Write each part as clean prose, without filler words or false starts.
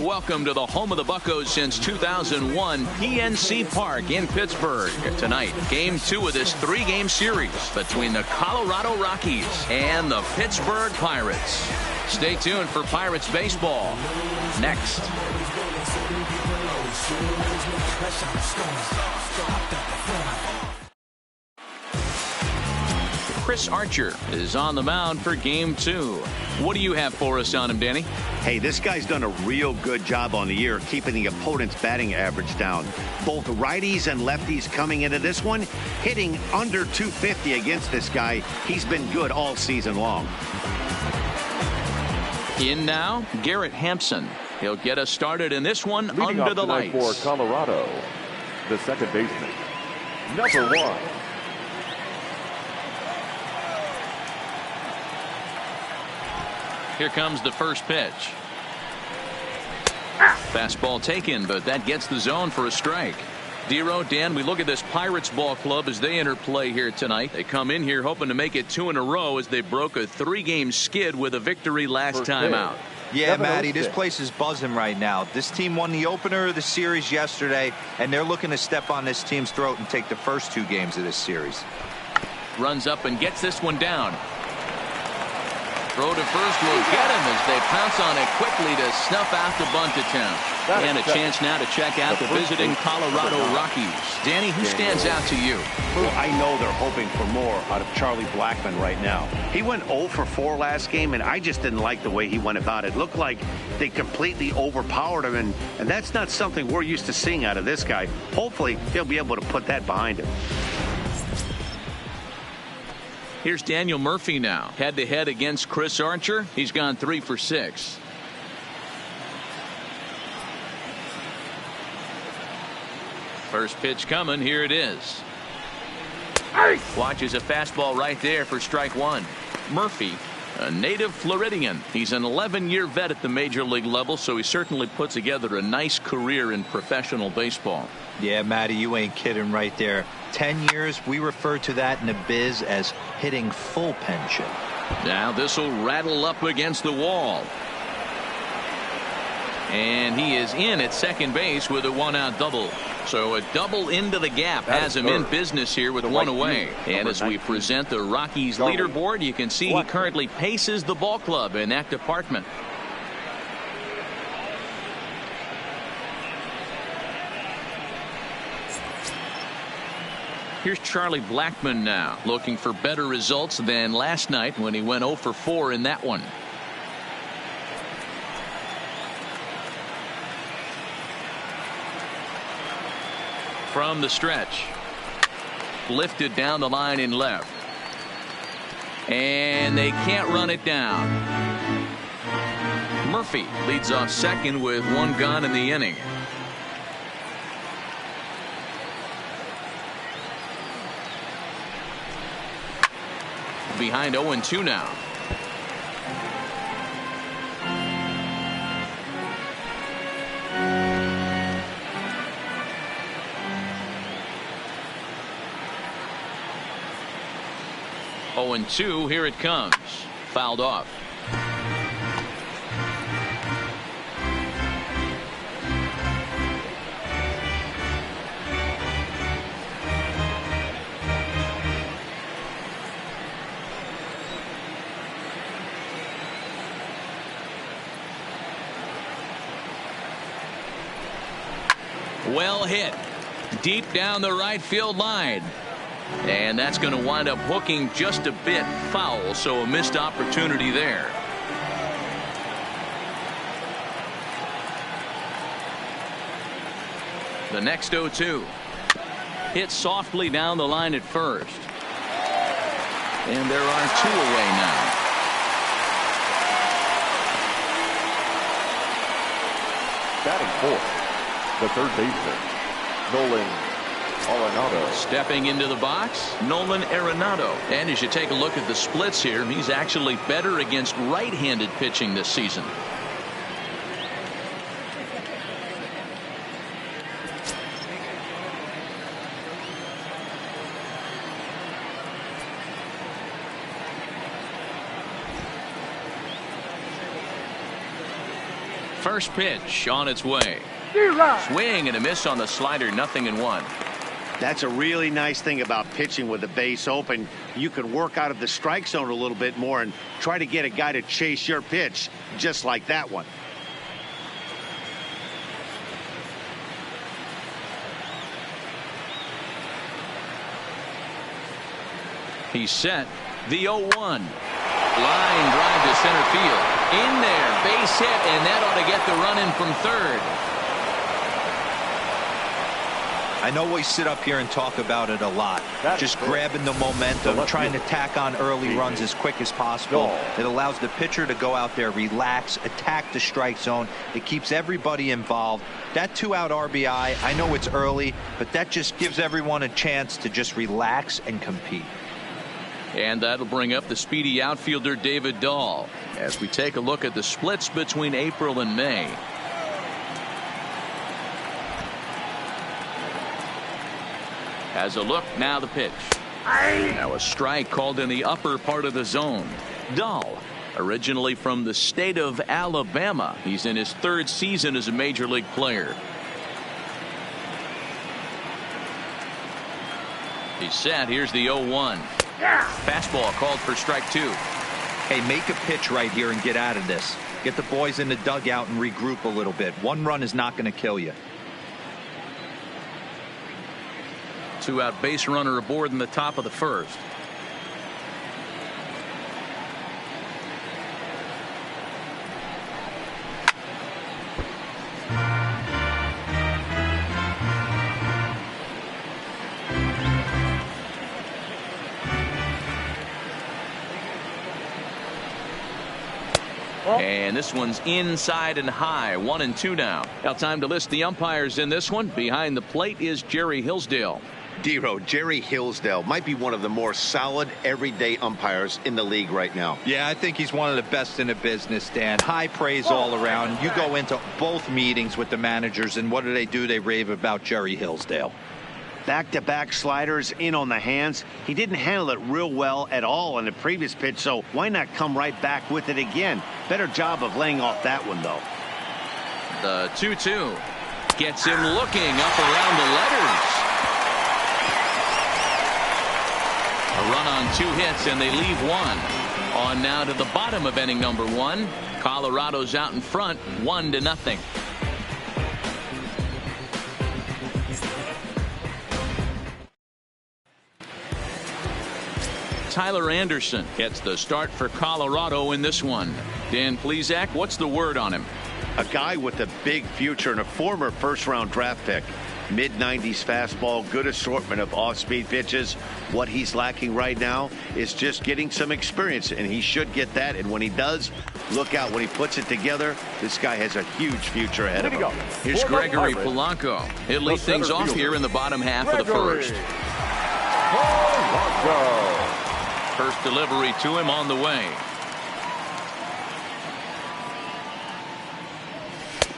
welcome to the home of the Buccos since 2001, PNC Park in Pittsburgh. Tonight, Game 2 of this 3-game series between the Colorado Rockies and the Pittsburgh Pirates. Stay tuned for Pirates baseball next. Chris Archer is on the mound for Game 2. What do you have for us on him, Danny? Hey, this guy's done a real good job on the year keeping the opponent's batting average down. Both righties and lefties coming into this one, hitting under 250 against this guy. He's been good all season long. In now, Garrett Hampson. He'll get us started in this one. Leading under the lights. For Colorado, the second baseman, number 1. Here comes the first pitch. Fastball taken, but that gets the zone for a strike. Dero, Dan, we look at this Pirates ball club as they enter play here tonight. They come in here hoping to make it 2 in a row as they broke a 3-game skid with a victory last time out. Yeah, Matty, this place is buzzing right now. This team won the opener of the series yesterday, and they're looking to step on this team's throat and take the first 2 games of this series. Runs up and gets this one down. Throw to first will get him as they pounce on it quickly to snuff out the bunt attempt. And a chance now to check out the visiting Colorado Rockies. Danny, who stands out to you? Well, I know they're hoping for more out of Charlie Blackmon right now. He went 0 for 4 last game, and I just didn't like the way he went about it. Looked like they completely overpowered him, and that's not something we're used to seeing out of this guy. Hopefully, he'll be able to put that behind him. Here's Daniel Murphy now. Head-to-head against Chris Archer. He's gone 3 for 6. First pitch coming. Here it is. Watches a fastball right there for strike 1. Murphy, a native Floridian. He's an 11-year vet at the major league level, so he certainly put together a nice career in professional baseball. Yeah, Matty, you ain't kidding right there. 10 years, we refer to that in the biz as hitting full pension. Now this will rattle up against the wall. And he is in at second base with a 1-out double. So a double into the gap has him in business here with 1 away. And as we present the Rockies leaderboard, you can see he currently paces the ball club in that department. Here's Charlie Blackmon now, looking for better results than last night when he went 0 for 4 in that one. From the stretch. Lifted down the line in left. And they can't run it down. Murphy leads off second with 1 gone in the inning. Behind 0-2 now. And 2, here it comes. Fouled off. Well hit. Deep down the right field line. And that's going to wind up hooking just a bit foul, so a missed opportunity there. The next 0-2. Hit softly down the line at first. And there are 2 away now. Batting 4th, the third baseman, Nolan Arenado. Stepping into the box, Nolan Arenado. And as you take a look at the splits here, he's actually better against right-handed pitching this season. First pitch on its way. Swing and a miss on the slider. 0-1. That's a really nice thing about pitching with the base open. You can work out of the strike zone a little bit more and try to get a guy to chase your pitch just like that one. He's set. The 0-1. Line drive to center field. In there. Base hit, and that ought to get the run in from third. I know we sit up here and talk about it a lot. Just grabbing the momentum, trying to tack on early runs as quick as possible. It allows the pitcher to go out there, relax, attack the strike zone. It keeps everybody involved. That 2-out RBI, I know it's early, but that just gives everyone a chance to just relax and compete. And that'll bring up the speedy outfielder David Dahl as we take a look at the splits between April and May. Has a look. Now the pitch. Now a strike called in the upper part of the zone. Dahl, originally from the state of Alabama. He's in his third season as a major league player. He's set. Here's the 0-1. Fastball called for strike 2. Hey, make a pitch right here and get out of this. Get the boys in the dugout and regroup a little bit. One run is not going to kill you. 2-out base runner aboard in the top of the first. And this one's inside and high. 1-2 now. Now time to list the umpires in this one. Behind the plate is Jerry Hillsdale. Dero, Jerry Hillsdale might be one of the more solid everyday umpires in the league right now. Yeah, I think he's one of the best in the business, Dan. High praise all around. You go into both meetings with the managers, and what do? They rave about Jerry Hillsdale. Back-to-back sliders in on the hands. He didn't handle it real well at all in the previous pitch, so why not come right back with it again? Better job of laying off that one, though. The 2-2 gets him looking up around the letters. A run on 2 hits, and they leave 1. On now to the bottom of inning number 1. Colorado's out in front, 1-0. Tyler Anderson gets the start for Colorado in this one. Dan Plesac, what's the word on him? A guy with a big future and a former first-round draft pick. Mid-90s fastball, good assortment of off-speed pitches. What he's lacking right now is just getting some experience, and he should get that. And when he does, look out. When he puts it together, this guy has a huge future ahead of him. Here's Gregory Polanco. He'll lead things off here in the bottom half of the first. First delivery to him on the way.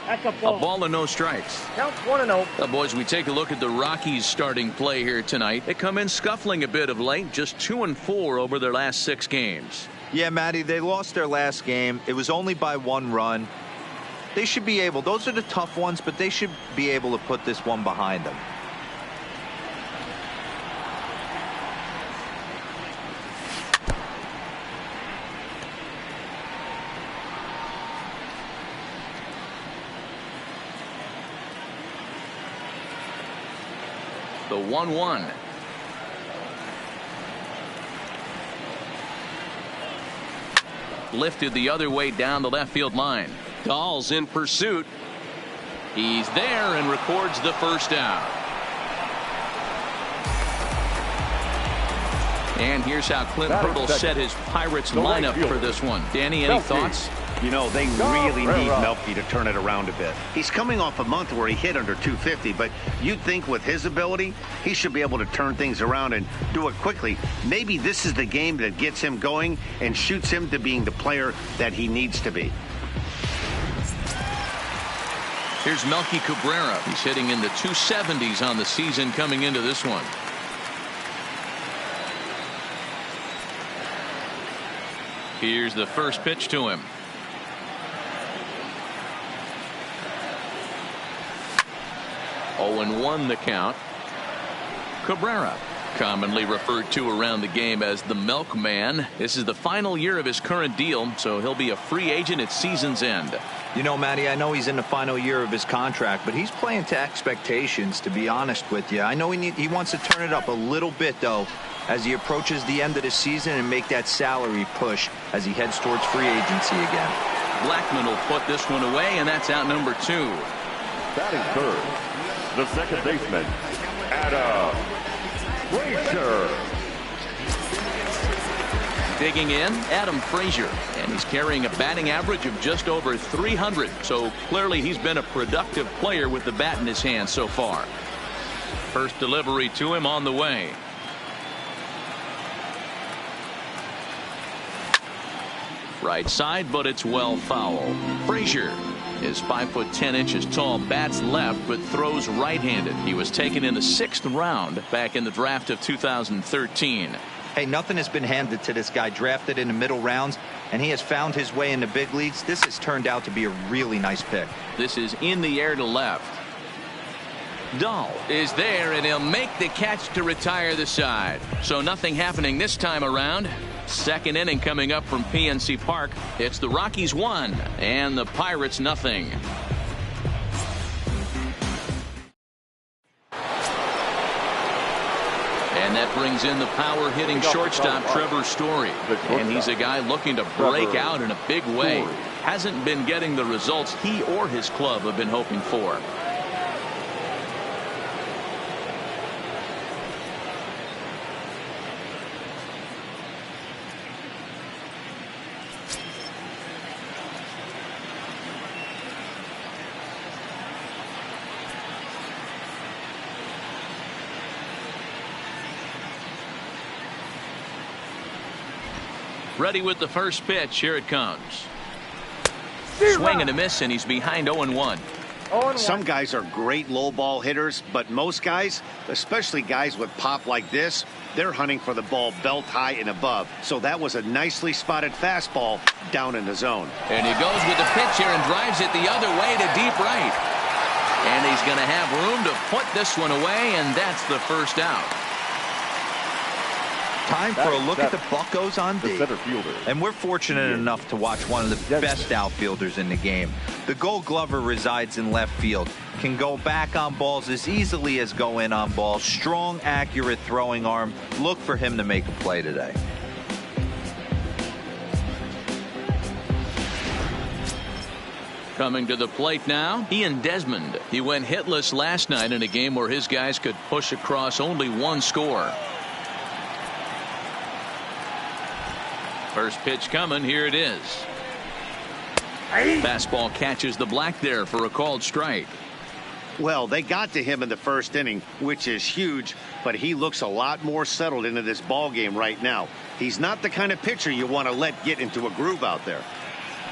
A ball and no strikes. Counts 1-0. Well, boys, we take a look at the Rockies starting play here tonight. They come in scuffling a bit of late, just 2-4 over their last 6 games. Yeah, Matty, they lost their last game. It was only by 1 run. They should be able, those are the tough ones, but they should be able to put this one behind them. The 1-1. Lifted the other way down the left field line. Dahl's in pursuit. He's there and records the first out. And here's how Clint Hurdle set his Pirates lineup for this one. Danny, any thoughts? You know, they really need Melky to turn it around a bit. He's coming off a month where he hit under 250, but you'd think with his ability, he should be able to turn things around and do it quickly. Maybe this is the game that gets him going and shoots him to being the player that he needs to be. Here's Melky Cabrera. He's hitting in the 270s on the season coming into this one. Here's the first pitch to him. 0-1 the count. Cabrera, commonly referred to around the game as the milkman. This is the final year of his current deal, so he'll be a free agent at season's end. You know, Matty, I know he's in the final year of his contract, but he's playing to expectations, to be honest with you. I know he wants to turn it up a little bit, though, as he approaches the end of the season and make that salary push as he heads towards free agency again. Blackman will put this one away, and that's out number 2. Batting third, the second baseman, Adam Frazier. Digging in, Adam Frazier, and he's carrying a batting average of just over 300, so clearly he's been a productive player with the bat in his hand so far. First delivery to him on the way. Right side, but it's well foul. Frazier is 5'10" tall, bats left, but throws right-handed. He was taken in the 6th round back in the draft of 2013. Hey, nothing has been handed to this guy, drafted in the middle rounds, and he has found his way in the big leagues. This has turned out to be a really nice pick. This is in the air to left. Dahl is there, and he'll make the catch to retire the side. So nothing happening this time around. Second inning coming up from PNC Park. It's the Rockies 1 and the Pirates nothing. And that brings in the power hitting shortstop Trevor Story. And he's a guy looking to break out in a big way. Hasn't been getting the results he or his club have been hoping for. Ready with the first pitch. Here it comes. Swing and a miss, and he's behind 0-1. Some guys are great low ball hitters, but most guys, especially guys with pop like this, they're hunting for the ball belt high and above. So that was a nicely spotted fastball down in the zone. And he goes with the pitch here and drives it the other way to deep right. And he's going to have room to put this one away, and that's the first out. Time for a look at the Buccos on D. Center fielder. And we're fortunate enough to watch one of the best outfielders in the game. The Gold Glover resides in left field. Can go back on balls as easily as go in on balls. Strong, accurate throwing arm. Look for him to make a play today. Coming to the plate now, Ian Desmond. He went hitless last night in a game where his guys could push across only one score. First pitch coming. Here it is. Fastball catches the black there for a called strike. Well, they got to him in the first inning, which is huge, but he looks a lot more settled into this ball game right now. He's not the kind of pitcher you want to let get into a groove out there.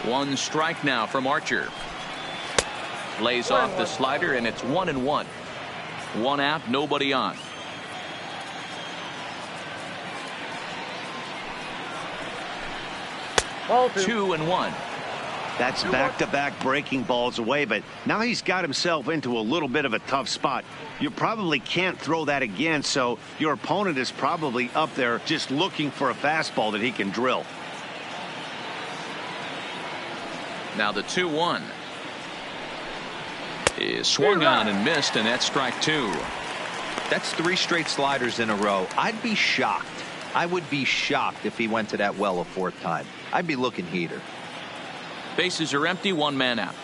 One strike now from Archer. Lays off the slider, and it's 1-1. One out, nobody on. Ball 2-1. That's back-to-back breaking balls away, but now he's got himself into a little bit of a tough spot. You probably can't throw that again, so your opponent is probably up there just looking for a fastball that he can drill. Now the 2-1 is swung on and missed, and that's strike 2. That's 3 straight sliders in a row. I'd be shocked. I would be shocked if he went to that well a 4th time. I'd be looking heater. Bases are empty, 1 man out.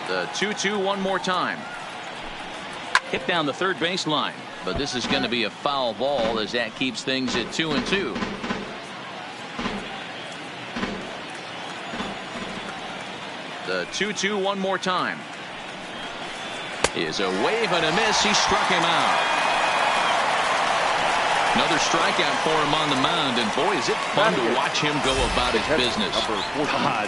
The 2-2 one more time. Hit down the third baseline, but this is going to be a foul ball as that keeps things at 2-2. The 2-2 one more time. Is a wave and a miss. He struck him out. Another strikeout for him on the mound, and boy, is it fun to watch him go about his business.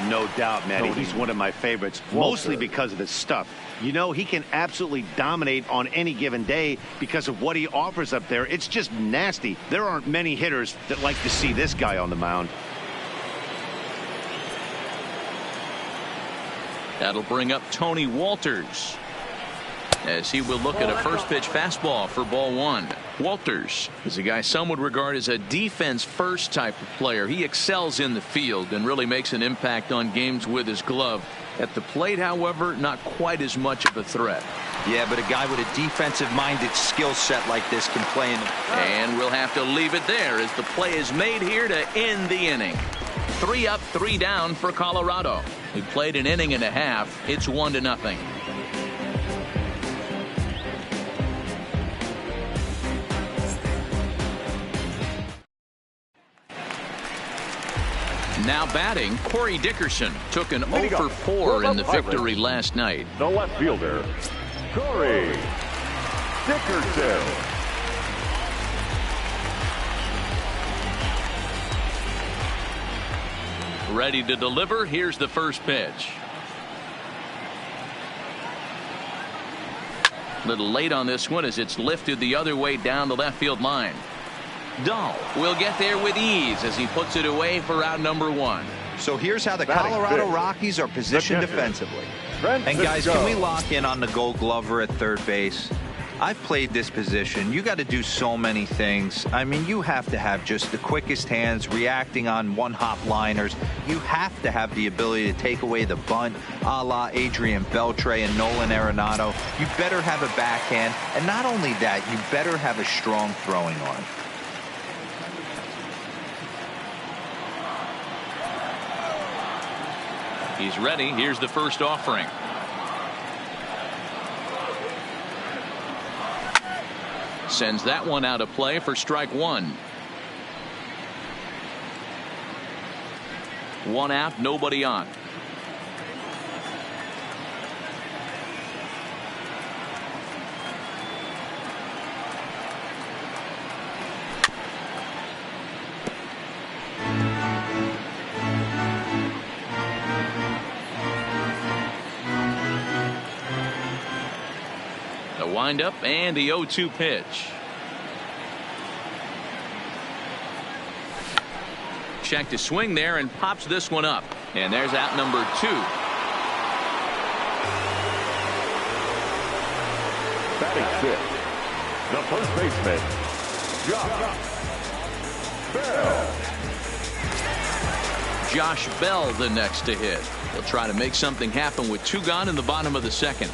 No doubt, Matty. He's one of my favorites, mostly because of his stuff. You know, he can absolutely dominate on any given day because of what he offers up there. It's just nasty. There aren't many hitters that like to see this guy on the mound. That'll bring up Tony Walters, as he will look at a first pitch fastball for ball one. Walters is a guy some would regard as a defense first type of player. He excels in the field and really makes an impact on games with his glove. At the plate, however, not quite as much of a threat. Yeah, but a guy with a defensive minded skill set like this can play in the... And we'll have to leave it there as the play is made here to end the inning. 3 up, 3 down for Colorado. We played an inning and a half. It's 1-0. Now batting, Corey Dickerson took an 0 for 4 in the victory last night. The left fielder, Corey Dickerson. Ready to deliver. Here's the first pitch. A little late on this one as it's lifted the other way down the left field line. Dahl will get there with ease as he puts it away for out number 1. So here's how the Colorado Rockies are positioned defensively. And guys, can we lock in on the Gold Glover at third base? I've played this position. You got to do so many things. I mean, you have to have just the quickest hands, reacting on one-hop liners. You have to have the ability to take away the bunt, a la Adrian Beltre and Nolan Arenado. You better have a backhand, and not only that, you better have a strong throwing arm. He's ready. Here's the first offering. Sends that one out of play for strike 1. 1 out, nobody on. Wind up and the 0-2 pitch. Check to swing there and pops this one up. And there's out number 2. Batting 6, the first baseman, Josh Bell. Josh Bell the next to hit. He'll try to make something happen with 2 gone in the bottom of the second.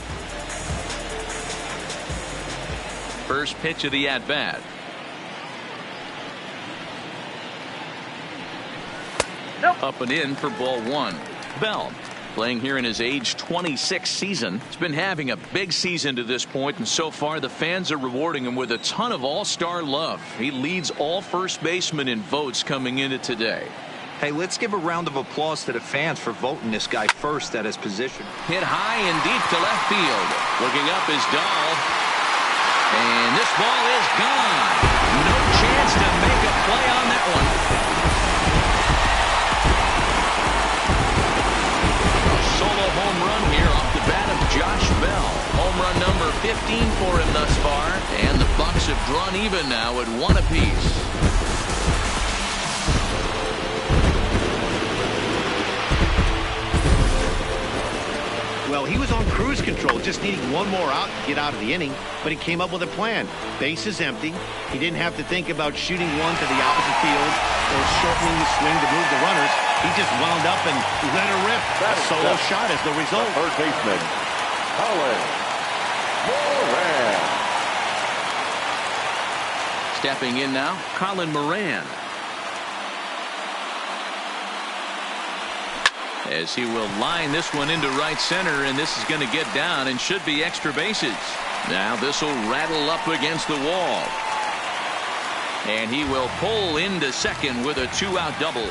First pitch of the at-bat. Up and in for ball 1. Bell, playing here in his age 26 season, has been having a big season to this point, and so far the fans are rewarding him with a ton of all-star love. He leads all first basemen in votes coming into today. Hey, let's give a round of applause to the fans for voting this guy first at his position. Hit high and deep to left field. Looking up is Dahl. And this ball is gone. No chance to make a play on that one. A solo home run here off the bat of Josh Bell. Home run number 15 for him thus far. And the Bucks have drawn even now at 1 apiece. Well, he was on cruise control, just needing 1 more out to get out of the inning, but he came up with a plan. Base is empty. He didn't have to think about shooting one to the opposite field or shortening the swing to move the runners. He just wound up and let her rip. A solo shot is the result. Third baseman, Colin Moran. Stepping in now, Colin Moran. As he will line this one into right center, and this is going to get down and should be extra bases. Now this will rattle up against the wall. And he will pull into second with a 2-out double.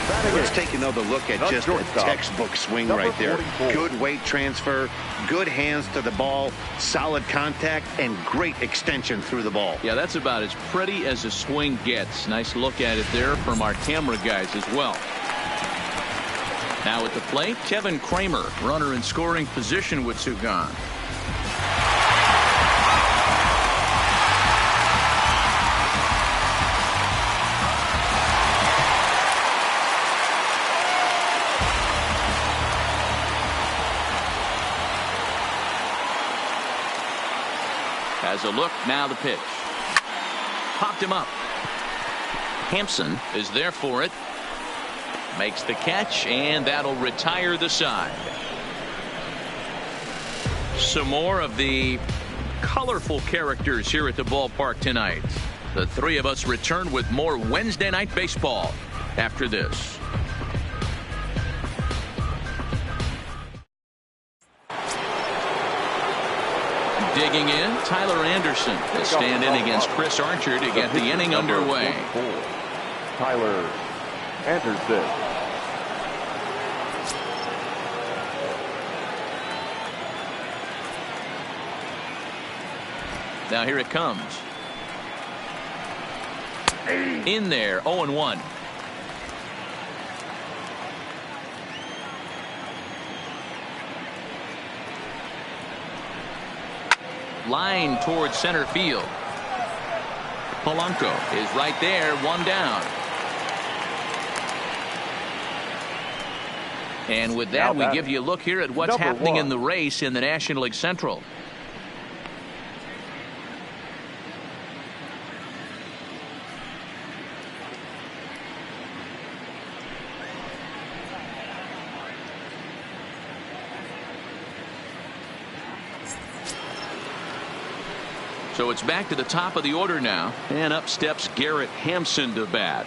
Let's take another look at just a textbook swing right there. Good weight transfer, good hands to the ball, solid contact, and great extension through the ball. Yeah, that's about as pretty as a swing gets. Nice look at it there from our camera guys as well. Now at the plate, Kevin Kramer, runner in scoring position with two gone. As a look, now the pitch. Popped him up. Hampson is there for it. Makes the catch, and that'll retire the side. Some more of the colorful characters here at the ballpark tonight. The three of us return with more Wednesday Night Baseball after this. Digging in, Tyler Anderson to stand in against Chris Archer to get the inning underway. Tyler Anderson. Now here it comes. In there, 0-1. Line towards center field. Polanco is right there, one down. And with that, we give you a look here at what's happening in the race in the National League Central. So it's back to the top of the order now, and up steps Garrett Hampson to bat.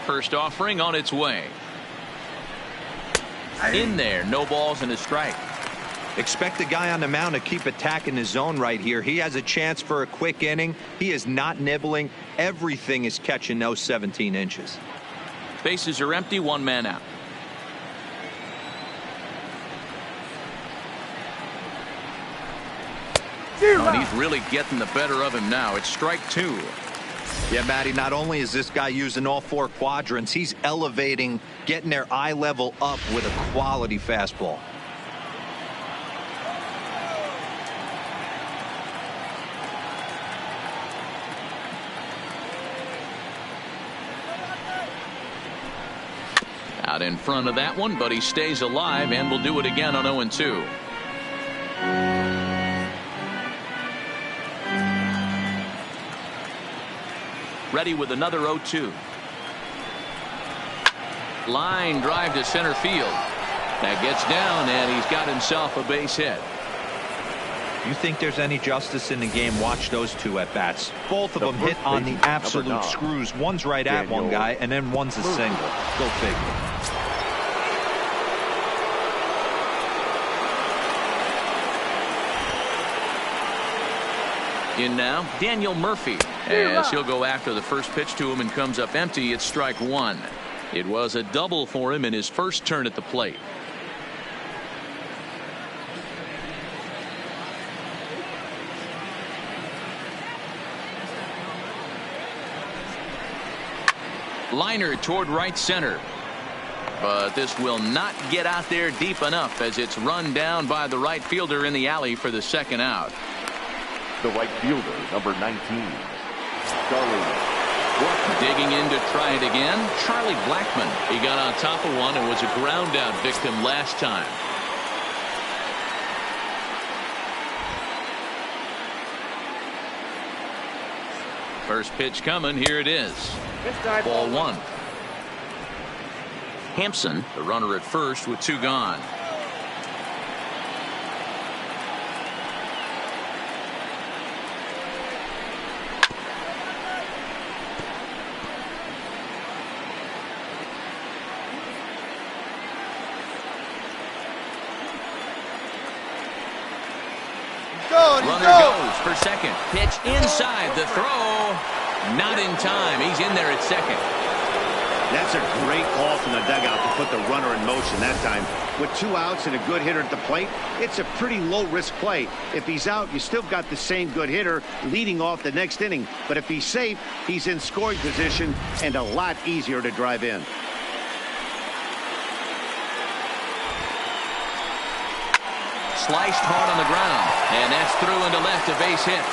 First offering on its way. In there, no balls and a strike. Expect the guy on the mound to keep attacking his zone right here. He has a chance for a quick inning. He is not nibbling. Everything is catching those 17 inches. Bases are empty, one man out. Oh, and he's really getting the better of him now. It's strike two. Yeah, Matty, not only is this guy using all four quadrants, he's elevating, getting their eye level up with a quality fastball. Out in front of that one, but he stays alive and will do it again on 0-2. Ready with another 0-2. Line drive to center field. That gets down, and he's got himself a base hit. You think there's any justice in the game? Watch those two at bats. Both of them hit on the absolute screws. One's right at one guy, and then one's a single. Go figure. In now, Daniel Murphy, as he'll go after the first pitch to him and comes up empty. It's strike one. It was a double for him in his first turn at the plate. Liner toward right center. But this will not get out there deep enough as it's run down by the right fielder in the alley for the second out. The right fielder, number 19, Charlie. Digging in to try it again, Charlie Blackmon. He got on top of one and was a ground out victim last time. First pitch coming, here it is. Ball one. Hampson, the runner at first with two gone. Runner goes for second. Pitch inside. The throw. Not in time. He's in there at second. That's a great call from the dugout to put the runner in motion that time. With 2 outs and a good hitter at the plate, it's a pretty low-risk play. If he's out, you still got the same good hitter leading off the next inning. But if he's safe, he's in scoring position and a lot easier to drive in. Sliced hard on the ground, and that's through into left, a base hit.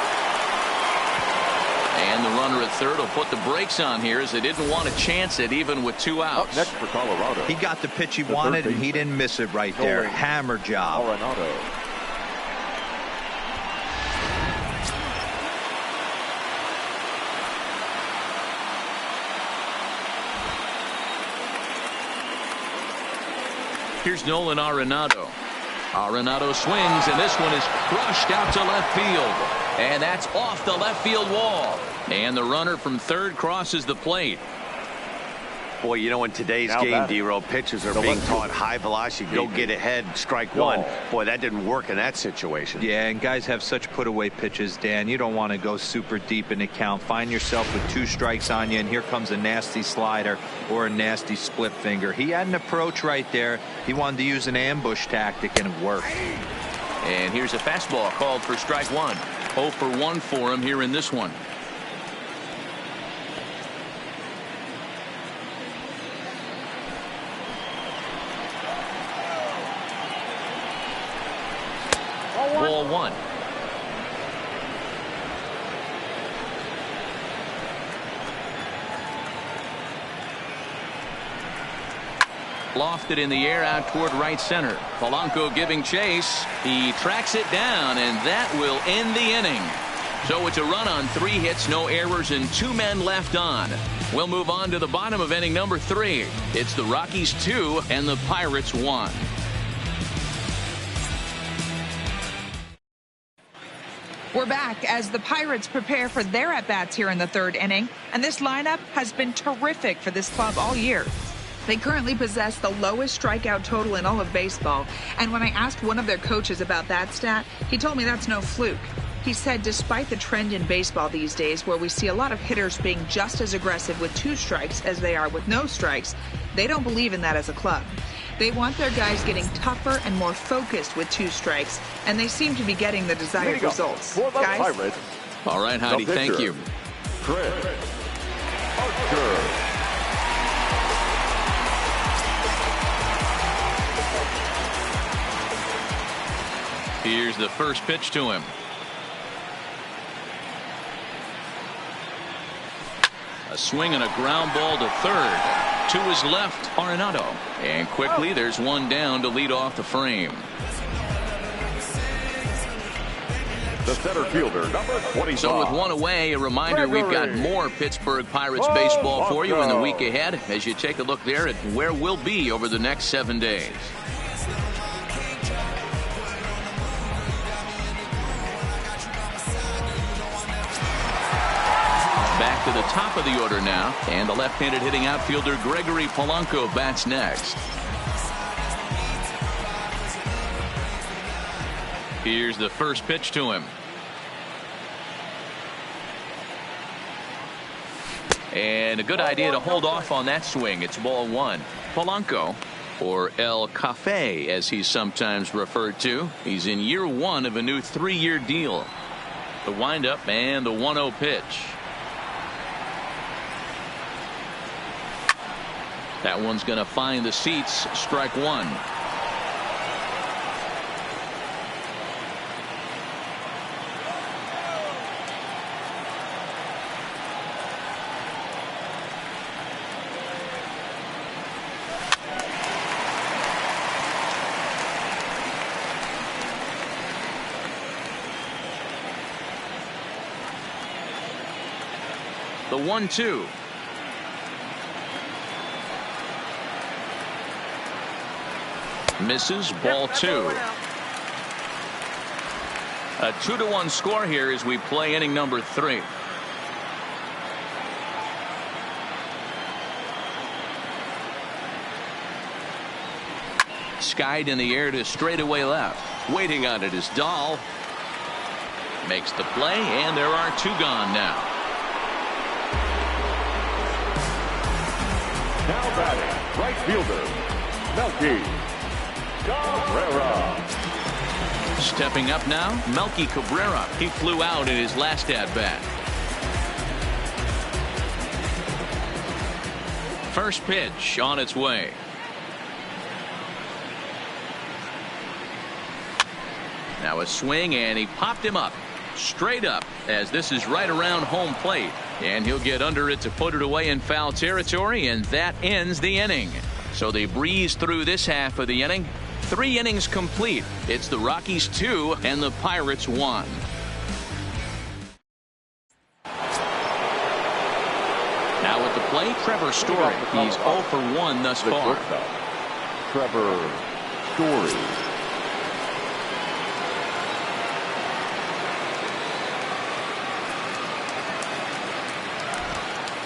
And the runner at third will put the brakes on here as they didn't want to chance it even with 2 outs. Up next for Colorado. He got the pitch he wanted, and he didn't miss it right there. Hammer job. Arenado. Here's Nolan Arenado. Arenado swings, and this one is crushed out to left field. And that's off the left field wall. And the runner from third crosses the plate. Boy, you know, in today's game, D-Row, pitchers are being taught high velocity, go get ahead, strike one. Boy, that didn't work in that situation. Yeah, and guys have such put-away pitches, Dan. You don't want to go super deep in the count. Find yourself with 2 strikes on you, and here comes a nasty slider or a nasty split finger. He had an approach right there. He wanted to use an ambush tactic, and it worked. And here's a fastball called for strike 1. 0 for 1 for him here in this one. Ball 1. Lofted in the air out toward right center. Polanco giving chase. He tracks it down, and that will end the inning. So it's a run on 3 hits, no errors, and 2 men left on. We'll move on to the bottom of inning number 3. It's the Rockies 2 and the Pirates 1. We're back as the Pirates prepare for their at-bats here in the 3rd inning, and this lineup has been terrific for this club all year. They currently possess the lowest strikeout total in all of baseball, and when I asked one of their coaches about that stat, he told me that's no fluke. He said despite the trend in baseball these days where we see a lot of hitters being just as aggressive with 2 strikes as they are with no strikes, they don't believe in that as a club. They want their guys getting tougher and more focused with 2 strikes, and they seem to be getting the desired results. Guys? Pirates. All right, Heidi, thank you. Chris Archer. Here's the first pitch to him. A swing and a ground ball to third. To his left, Arenado. And quickly, there's one down to lead off the frame. The center fielder, number 25. So with 1 away, a reminder we've got more Pittsburgh Pirates baseball for you in the week ahead as you take a look there at where we'll be over the next 7 days. Back to the top of the order now, and the left-handed hitting outfielder Gregory Polanco bats next. Here's the first pitch to him. And a good idea to hold off on that swing. It's ball 1. Polanco, or El Cafe as he's sometimes referred to, he's in year 1 of a new 3-year deal. The windup and the 1-0 pitch. That one's going to find the seats. Strike 1. The 1-2. Misses, ball 2. A 2-1 score here as we play inning number 3. Skied in the air to straightaway left. Waiting on it is Dahl. Makes the play, and there are 2 gone now. Now batting, right fielder, Melky Cabrera. Stepping up now, Melky Cabrera. He flew out in his last at-bat. First pitch on its way. Now a swing, and he popped him up. Straight up, as this is right around home plate. And he'll get under it to put it away in foul territory, and that ends the inning. So they breeze through this half of the inning. 3 innings complete. It's the Rockies 2 and the Pirates 1. Now at the plate, Trevor Story. He's 0 for 1 thus far. Trevor Story.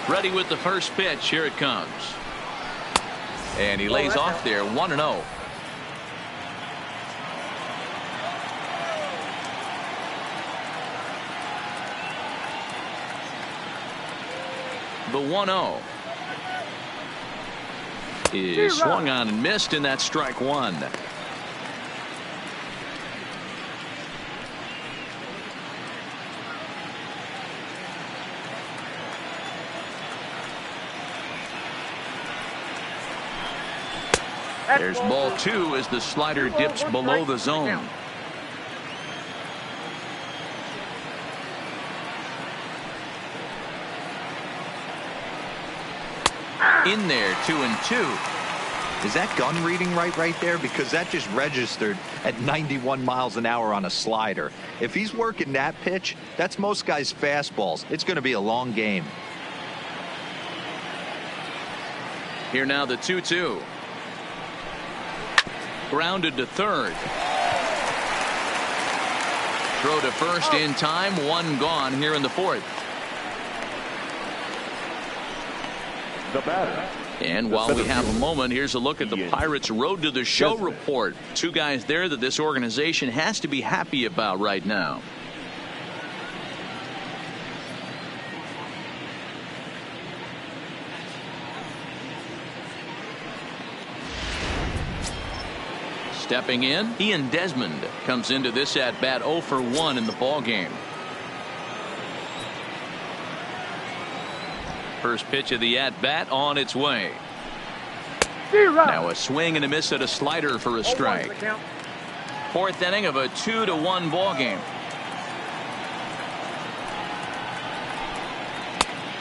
Ready with the first pitch. Here it comes. And he lays off there, 1-0. The 1-0 is swung on and missed, and that's strike 1. There's ball 2 as the slider dips below the zone. In there, 2-2. Is that gun reading right there? Because that just registered at 91 miles an hour on a slider. If he's working that pitch, that's most guys' fastballs. It's going to be a long game. Here now the 2-2. Grounded to third. Throw to first in time. 1 gone here in the 4th. The batter. And while we have a moment, here's a look at the Pirates' Road to the Show report. 2 guys there that this organization has to be happy about right now. Stepping in, Ian Desmond comes into this at-bat 0 for 1 in the ballgame. First pitch of the at-bat on its way. Now a swing and a miss at a slider for a strike. 4th inning of a 2-1 ballgame.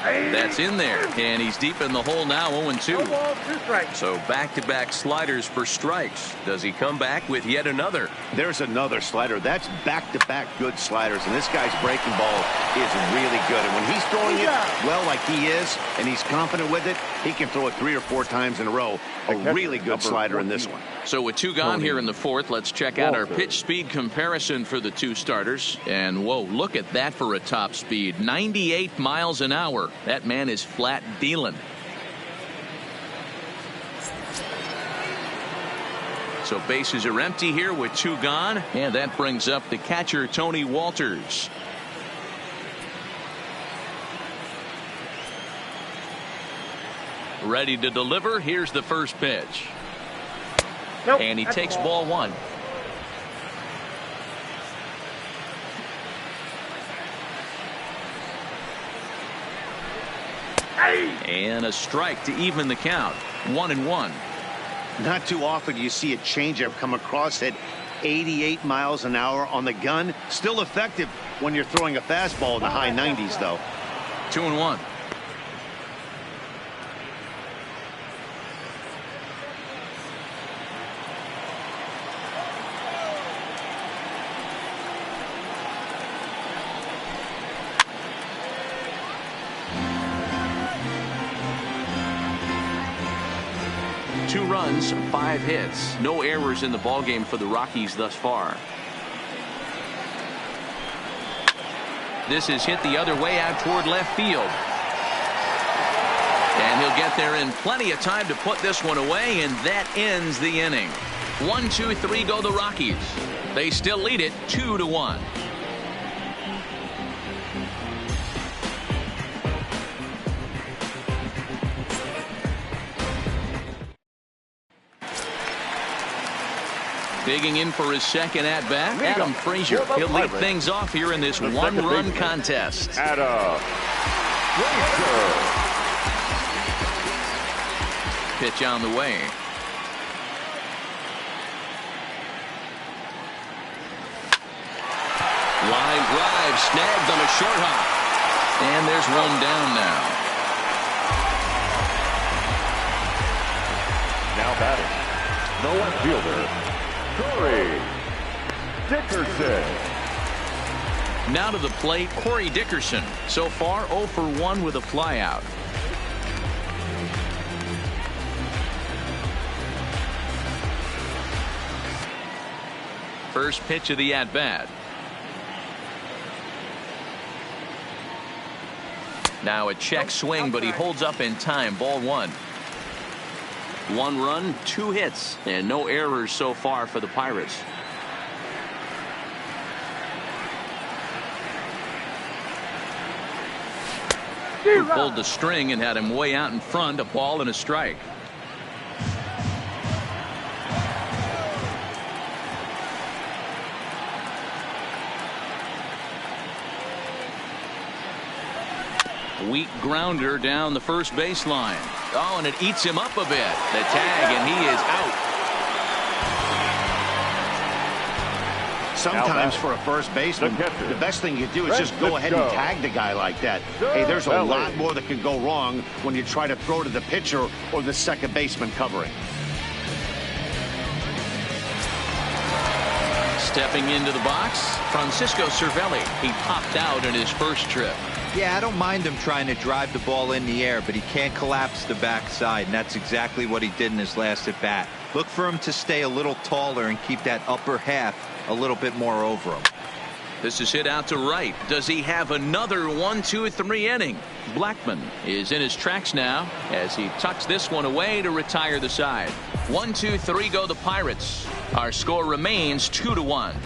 That's in there, and he's deep in the hole now, 0-2. So back-to-back sliders for strikes. Does he come back with yet another? There's another slider. That's back-to-back good sliders, and this guy's breaking ball is really good. And when he's throwing it well like he is, and he's confident with it, he can throw it 3 or 4 times in a row. A really good slider in this one. So with 2 gone here in the 4th, let's check out our pitch speed comparison for the 2 starters. And whoa, look at that for a top speed. 98 miles an hour. That man is flat dealing. So bases are empty here with 2 gone. And that brings up the catcher, Tony Walters. Ready to deliver. Here's the first pitch. And he takes ball 1. And a strike to even the count. 1-1. Not too often do you see a changeup come across at 88 miles an hour on the gun. Still effective when you're throwing a fastball in the high 90s, though. 2-1. Two runs, 5 hits, no errors in the ballgame for the Rockies thus far. This is hit the other way out toward left field. And he'll get there in plenty of time to put this one away, and that ends the inning. 1, 2, 3 go the Rockies. They still lead it 2-1. Digging in for his second at-bat, Adam Frazier. He'll lead things off here in this one-run contest. Adam Frazier. Pitch on the way. Line drive snagged on a short hop. And there's one down now. Now batting, the left fielder, Corey Dickerson. Now to the plate, Corey Dickerson. So far, 0 for 1 with a flyout. First pitch of the at-bat. Now a check swing, but he holds up in time. Ball 1. 1 run, 2 hits, and no errors so far for the Pirates. Who pulled the string and had him way out in front. A ball and a strike. Weak grounder down the first baseline. Oh, and it eats him up a bit. The tag, and he is out. Sometimes for a first baseman, the best thing you do is just go ahead and tag the guy like that. Hey, there's a lot more that can go wrong when you try to throw to the pitcher or the second baseman covering. Stepping into the box, Francisco Cervelli. He popped out in his first trip. Yeah, I don't mind him trying to drive the ball in the air, but he can't collapse the backside, and that's exactly what he did in his last at bat. Look for him to stay a little taller and keep that upper half a little bit more over him. This is hit out to right. Does he have another 1-2-3 inning? Blackman is in his tracks now as he tucks this one away to retire the side. 1-2-3 go the Pirates. Our score remains 2-1.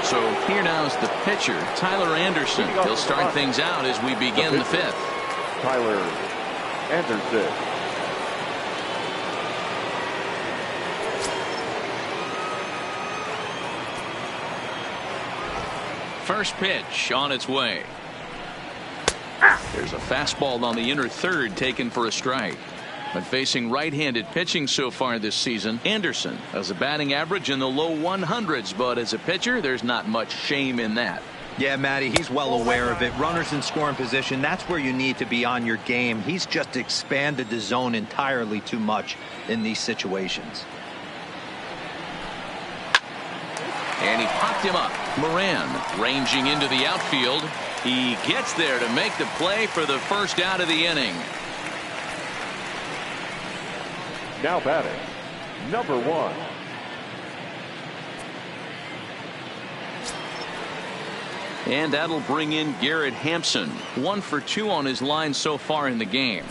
So here now is the pitcher, Tyler Anderson. He'll start things out as we begin the 5th. Tyler Anderson. First pitch on its way. There's a fastball on the inner third taken for a strike. But facing right-handed pitching so far this season, Anderson has a batting average in the low 100s, but as a pitcher, there's not much shame in that. Yeah, Matty, he's well aware of it. Runners in scoring position, that's where you need to be on your game. He's just expanded the zone entirely too much in these situations. And he popped him up. Moran ranging into the outfield. He gets there to make the play for the first out of the inning. Now batting, number 1. And that'll bring in Garrett Hampson. 1 for 2 on his line so far in the game.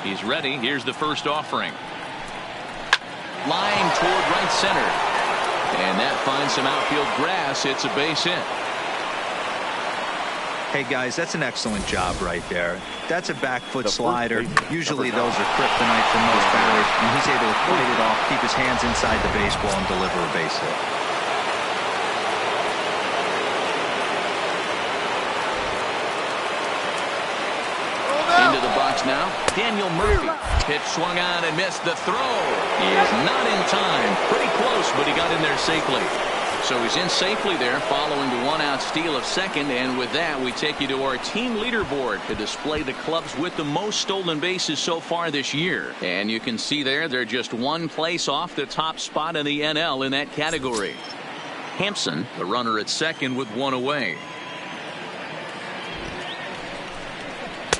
He's ready. Here's the first offering. Line toward right center. And that finds some outfield grass. It's a base hit. Hey, guys, that's an excellent job right there. That's a back foot slider. Usually those are kryptonite for most batters, and he's able to fight it off, keep his hands inside the baseball, and deliver a base hit. Into the box now, Daniel Murphy. Pitch swung on and missed. The throw is not in time. Pretty close, but he got in there safely. So he's in safely there following the 1-out steal of second, and with that we take you to our team leaderboard to display the clubs with the most stolen bases so far this year. And you can see there they're just 1 place off the top spot in the NL in that category. Hampson, the runner at second with 1 away.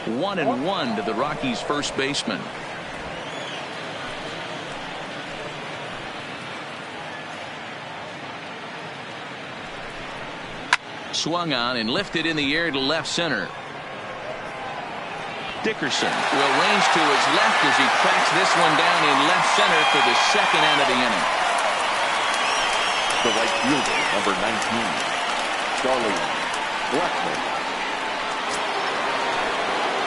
1-1 to the Rockies first baseman. Swung on and lifted in the air to left center. Dickerson will range to his left as he tracks this one down in left center for the second out of the inning. The right fielder, number 19. Charlie Blackmon.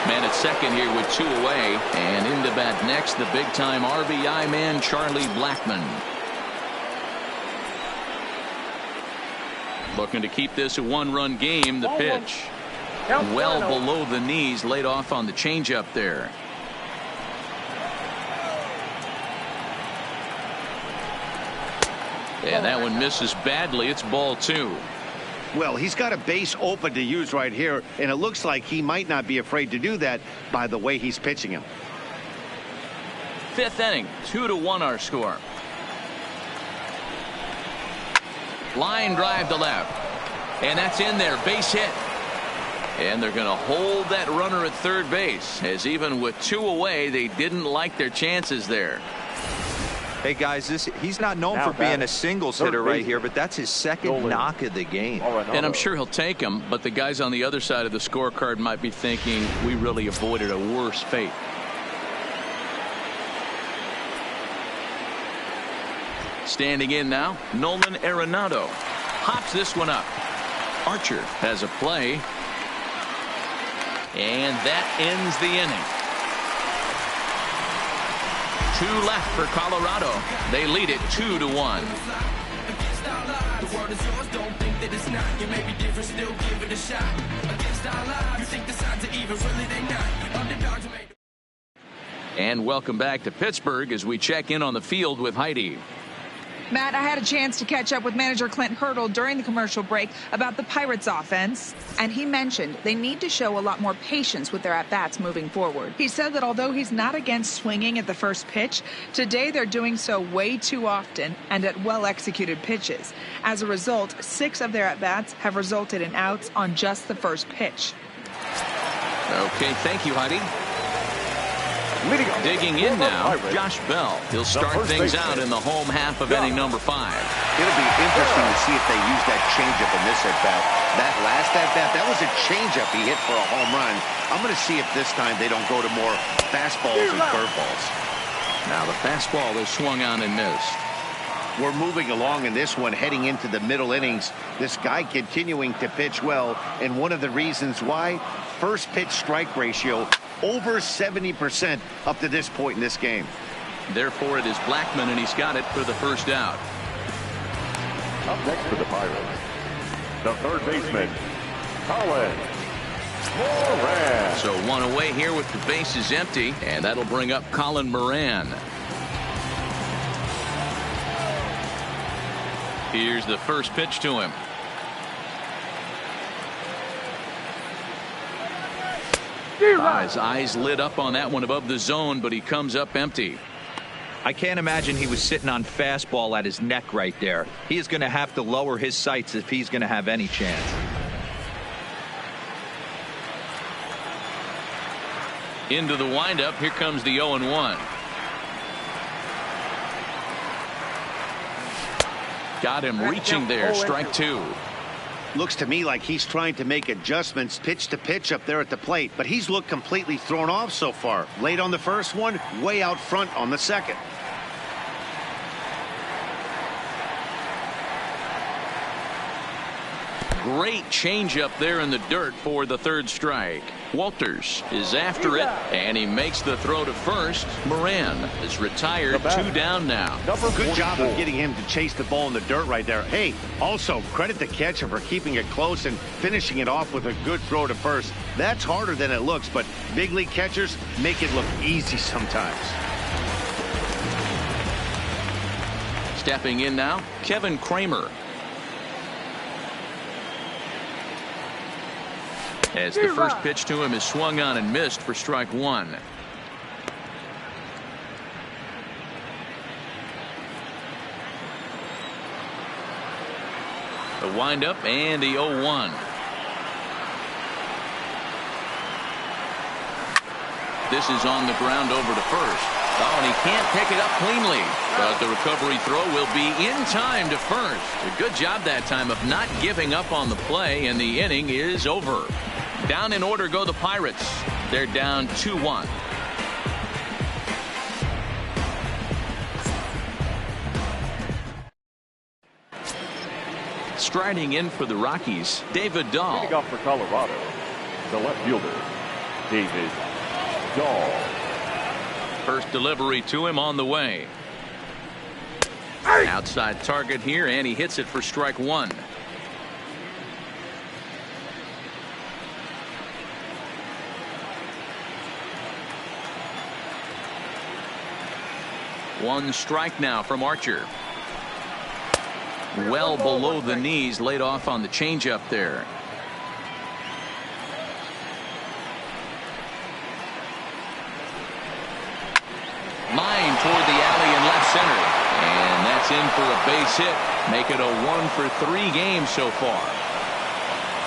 Man at second here with 2 away, and into bat next, the big-time RBI man, Charlie Blackmon. Looking to keep this a 1-run game. The pitch well below the knees, laid off on the changeup there. And that one misses badly. It's ball 2. Well, he's got a base open to use right here, and it looks like he might not be afraid to do that by the way he's pitching him. 5th inning, 2-1 our score. Line drive to left, and that's in there, base hit. And they're going to hold that runner at third base, as even with 2 away, they didn't like their chances there. Hey guys, he's not known for being a singles hitter right here, but that's his second knock of the game. And I'm sure he'll take him, but the guys on the other side of the scorecard might be thinking we really avoided a worse fate. Standing in now, Nolan Arenado hops this one up. Archer has a play, and that ends the inning. 2 left for Colorado. They lead it 2-1. And welcome back to Pittsburgh as we check in on the field with Heidi. Matt, I had a chance to catch up with manager Clint Hurdle during the commercial break about the Pirates offense, and he mentioned they need to show a lot more patience with their at-bats moving forward. He said that although he's not against swinging at the first pitch, today they're doing so way too often and at well-executed pitches. As a result, 6 of their at-bats have resulted in outs on just the first pitch. Okay, thank you, Heidi. Digging in now, Josh Bell. He'll start things out in the home half of inning number 5. It'll be interesting to see if they use that changeup in this at-bat. That last at-bat, that was a changeup he hit for a home run. I'm going to see if this time they don't go to more fastballs and curveballs. Now the fastball is swung on and missed. We're moving along in this one, heading into the middle innings. This guy continuing to pitch well, and one of the reasons why, first pitch strike ratio over 70% up to this point in this game. Therefore, it is Blackmon, and he's got it for the first out. Up next for the Pirates, the third baseman, Colin Moran. So 1 away here with the bases empty, and that'll bring up Colin Moran. Here's the first pitch to him. His eyes lit up on that one above the zone, but he comes up empty. I can't imagine he was sitting on fastball at his neck right there. He is going to have to lower his sights if he's going to have any chance. Into the windup. Here comes the 0-1. Got him reaching there. Strike 2. Looks to me like he's trying to make adjustments pitch to pitch up there at the plate, but he's looked completely thrown off so far. Late on the first one, way out front on the second. Great changeup there in the dirt for the third strike. Walters is after it, and he makes the throw to first. Moran is retired. 2 down now. Good job of getting him to chase the ball in the dirt right there. Hey, also credit the catcher for keeping it close and finishing it off with a good throw to first. That's harder than it looks, but big league catchers make it look easy sometimes. Stepping in now, Kevin Kramer. As the first pitch to him is swung on and missed for strike 1. The windup and the 0-1. This is on the ground over to first. Oh, and he can't pick it up cleanly. But the recovery throw will be in time to first. A good job that time of not giving up on the play, and the inning is over. Down in order go the Pirates. They're down 2-1. Striding in for the Rockies, David Dahl. Leading off for Colorado, the left fielder, David Dahl. First delivery to him on the way. Outside target here, and he hits it for strike one. One strike now from Archer. Well below the knees, laid off on the changeup there. Line toward the alley in left center. And that's in for a base hit. Make it a 1-for-3 game so far.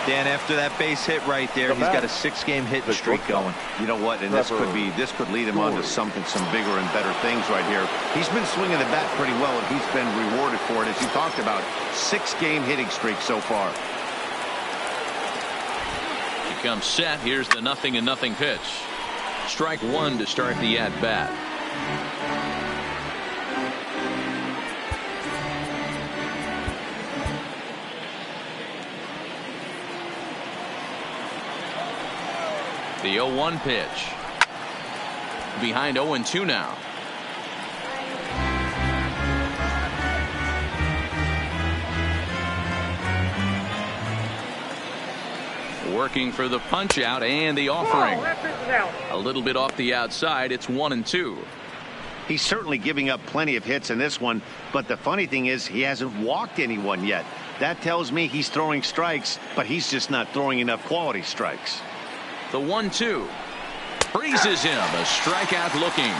Dan, after that base hit right there, he's got a 6-game hitting streak going. You know what? And this could lead him on to some bigger and better things right here. He's been swinging the bat pretty well, and he's been rewarded for it, as you talked about. 6-game hitting streak so far. He comes set. Here's the 0-0 pitch. Strike one to start the at bat. The 0-1 pitch. Behind 0-2 now. Working for the punch out and the offering. A little bit off the outside. It's 1-2. He's certainly giving up plenty of hits in this one, but the funny thing is he hasn't walked anyone yet. That tells me he's throwing strikes, but he's just not throwing enough quality strikes. The 1-2 freezes him. A strikeout looking.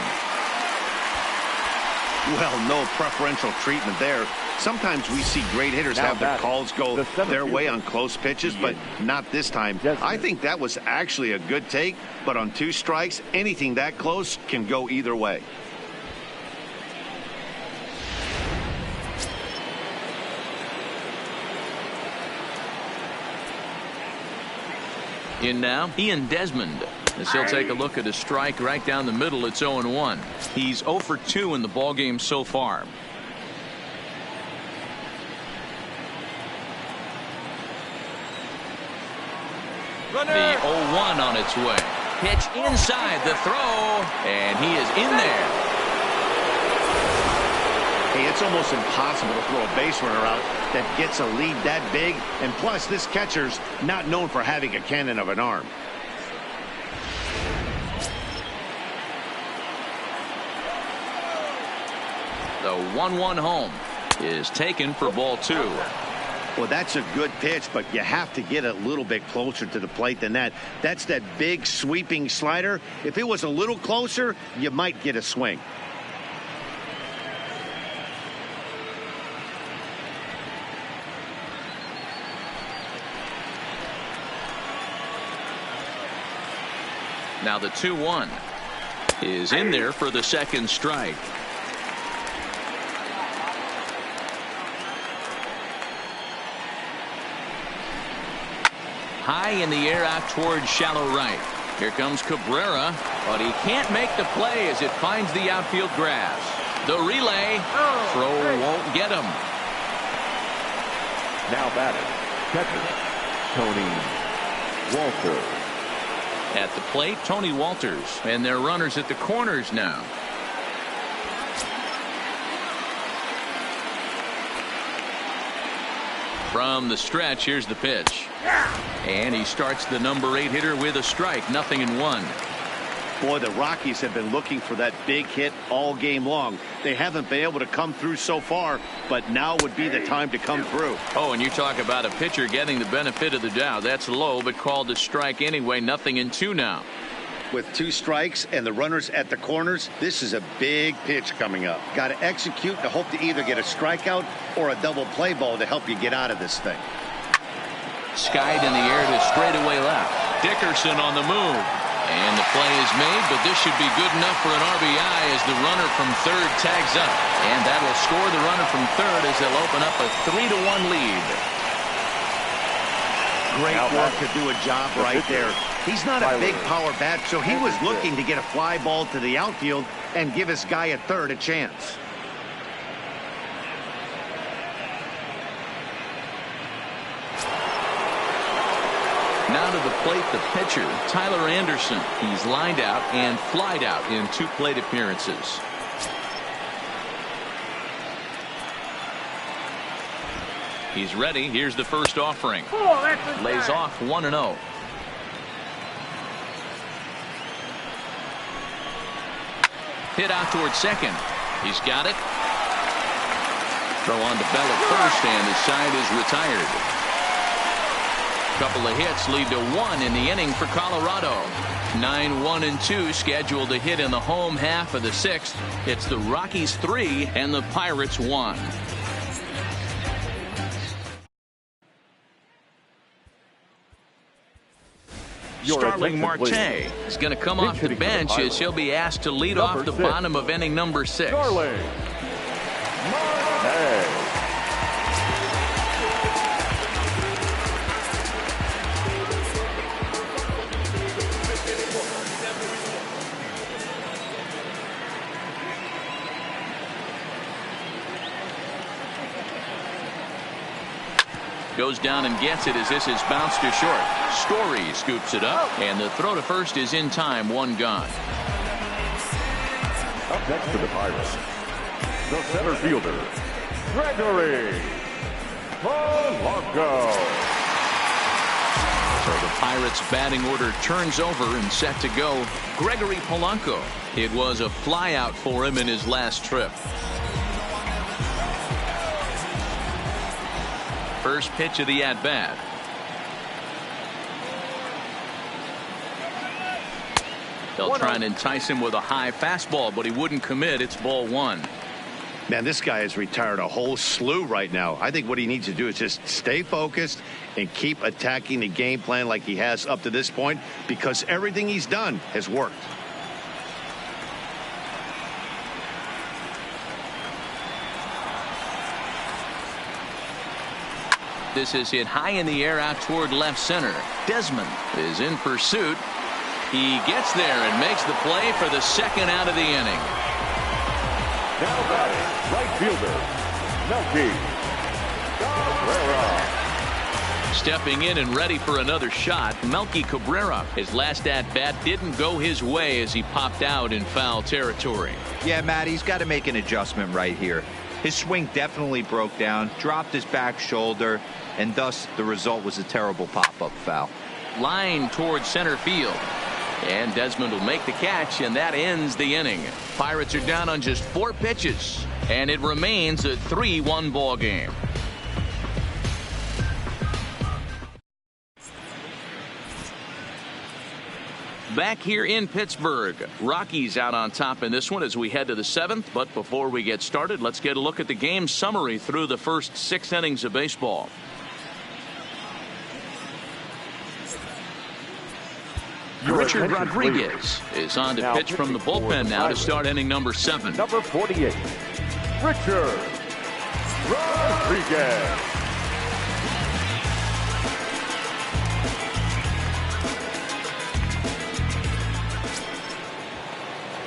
Well, no preferential treatment there. Sometimes we see great hitters have their calls go their way on close pitches, but not this time. I think that was actually a good take, but on 2 strikes, anything that close can go either way. In now, Ian Desmond, as he'll take a look at a strike right down the middle. It's 0-1. He's 0 for 2 in the ballgame so far. Runner. The 0-1 on its way. Pitch inside the throw, and he is in there. Hey, it's almost impossible to throw a base runner out that gets a lead that big, and plus this catcher's not known for having a cannon of an arm. The 1-1 home is taken for ball 2. Well, that's a good pitch, but you have to get a little bit closer to the plate than that. That's that big sweeping slider. If it was a little closer, you might get a swing. Now the 2-1 is in there for the second strike. High in the air out towards shallow right. Here comes Cabrera, but he can't make the play as it finds the outfield grass. The relay throw won't get him. Now batting, catcher, Tony Walter. At the plate, Tony Walters, and their runners at the corners now. From the stretch, here's the pitch. And he starts the number 8 hitter with a strike, 0-1. Boy, the Rockies have been looking for that big hit all game long. They haven't been able to come through so far, but now would be the time to come through. Oh, and you talk about a pitcher getting the benefit of the doubt. That's low, but called a strike anyway. 0-2 now. With 2 strikes and the runners at the corners, this is a big pitch coming up. Got to execute to hope to either get a strikeout or a double play ball to help you get out of this thing. Skied in the air to straightaway left. Dickerson on the move. And the play is made, but this should be good enough for an RBI as the runner from third tags up. And that will score the runner from third as they'll open up a 3-1 lead. Great work to do a job right there. He's not a big power bat, so he was looking to get a fly ball to the outfield and give his guy at third a chance. Now to the plate, the pitcher, Tyler Anderson. He's lined out and flied out in 2 plate appearances. He's ready. Here's the first offering. Lays off 1-0. Hit out towards second. He's got it. Throw on to Bell at first, and the side is retired. Couple of hits lead to 1 in the inning for Colorado. 9-1-2 scheduled to hit in the home half of the 6th. It's the Rockies 3 and the Pirates 1. Starling Marte is going to come off the bench as he'll be asked to lead off the bottom of inning number 6. Starling Marte. Goes down and gets it as this is bounced to short. Story scoops it up, and the throw to first is in time. 1 gone. Up next for the Pirates, the center fielder, Gregory Polanco. So the Pirates batting order turns over and set to go. Gregory Polanco. It was a flyout for him in his last trip. First pitch of the at-bat. They'll try and entice him with a high fastball, but he wouldn't commit. It's ball 1. Man, this guy has retired a whole slew right now. I think what he needs to do is just stay focused and keep attacking the game plan like he has up to this point, because everything he's done has worked. This is hit high in the air out toward left center. Desmond is in pursuit. He gets there and makes the play for the 2nd out of the inning. Now batting, right fielder, Melky Cabrera. Stepping in and ready for another shot, Melky Cabrera. His last at-bat didn't go his way as he popped out in foul territory. Yeah, Matt, he's got to make an adjustment right here. His swing definitely broke down, dropped his back shoulder, and thus the result was a terrible pop-up foul. Line towards center field. And Desmond will make the catch, and that ends the inning. Pirates are down on just 4 pitches, and it remains a 3-1 ball game. Back here in Pittsburgh, Rockies out on top in this one as we head to the 7th. But before we get started, let's get a look at the game summary through the first 6 innings of baseball. Richard Rodriguez is on to pitch from the bullpen now to start inning number 7. Number 48, Richard Rodriguez.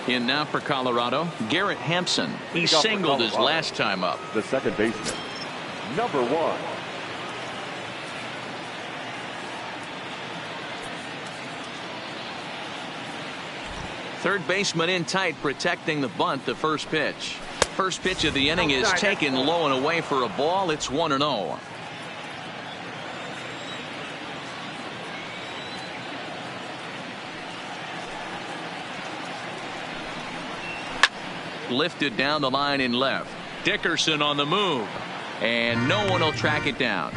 In now for Colorado, Garrett Hampson. He singled his last time up. The second baseman, number 1. Third baseman in tight, protecting the bunt. The first pitch. First pitch of the inning is taken low and away for a ball. It's 1-0. Lifted down the line in left. Dickerson on the move, and no one will track it down.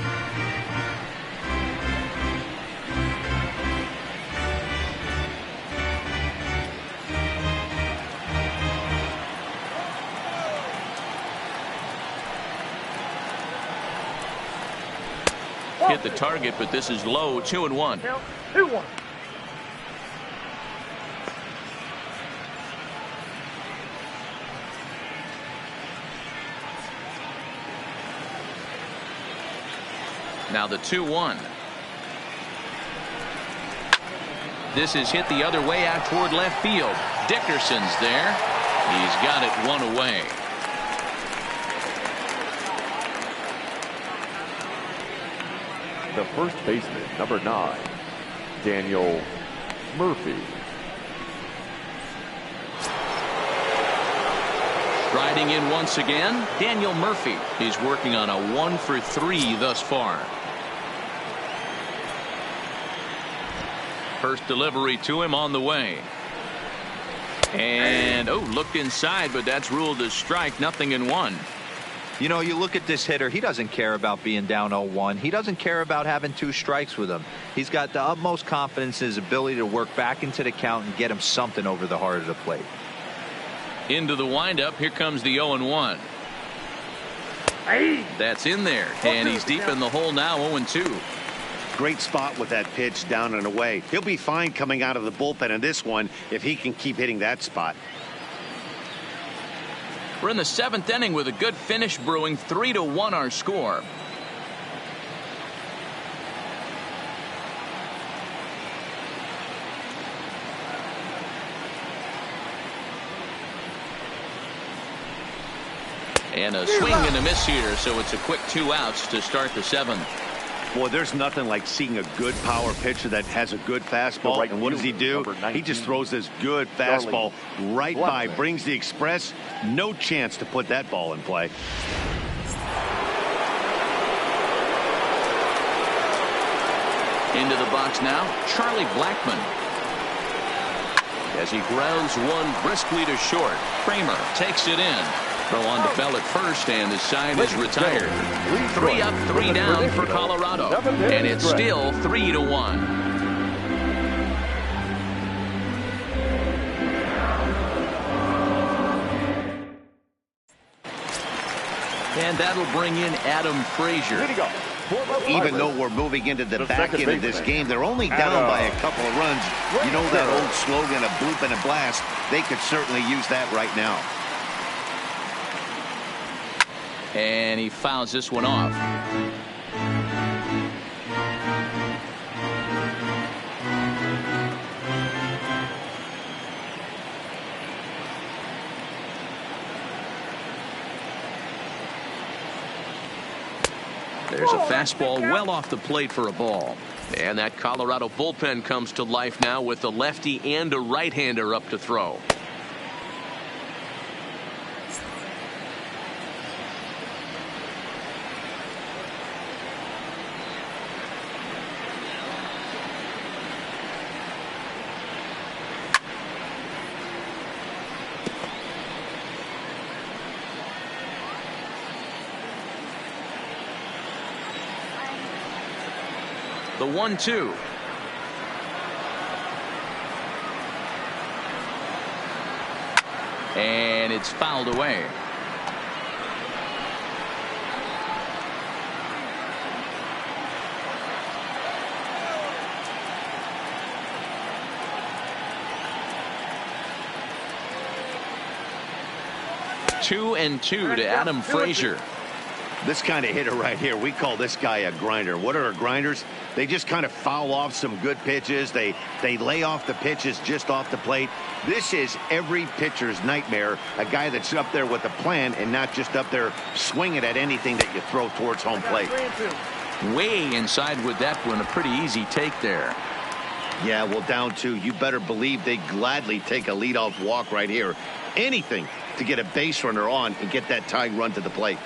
Hit the target, but this is low. 2-1. 2-1. Now the 2-1. This is hit the other way out toward left field. Dickerson's there. He's got it 1 away. The first baseman, number 9, Daniel Murphy. Riding in once again, Daniel Murphy. He's working on a 1-for-3 thus far. First delivery to him on the way. And, oh, looked inside, but that's ruled as strike, 0-1. You know, you look at this hitter, he doesn't care about being down 0-1. He doesn't care about having 2 strikes with him. He's got the utmost confidence in his ability to work back into the count and get him something over the heart of the plate. Into the windup, here comes the 0-1. That's in there, and he's deep in the hole now, 0-2. Great spot with that pitch down and away. He'll be fine coming out of the bullpen in this one if he can keep hitting that spot. We're in the 7th inning with a good finish brewing. 3-1 our score. And a swing and a miss here, so it's a quick 2 outs to start the 7th. Boy, there's nothing like seeing a good power pitcher that has a good fastball. And what does he do? He just throws this good fastball right by, brings the express. No chance to put that ball in play. Into the box now, Charlie Blackmon. As he grounds one briskly to short, Kramer takes it in. Throw on to Bell at first, and the side is retired. 3 up, 3 down for Colorado, and it's still 3-1. And that'll bring in Adam Frazier. Even though we're moving into the back end of this game, they're only down by a couple of runs. You know that old slogan, a bloop and a blast? They could certainly use that right now. And he fouls this one off. There's a fastball well off the plate for a ball. And that Colorado bullpen comes to life now with a lefty and a right-hander up to throw. The 1-2. And it's fouled away. Two and two to Adam Frazier. This kind of hitter right here, we call this guy a grinder. What are grinders? They just kind of foul off some good pitches. They lay off the pitches just off the plate. This is every pitcher's nightmare, a guy that's up there with a plan and not just up there swinging at anything that you throw towards home plate. Way inside with that one, a pretty easy take there. Yeah, well, down 2, you better believe they gladly take a leadoff walk right here. Anything to get a base runner on and get that tying run to the plate.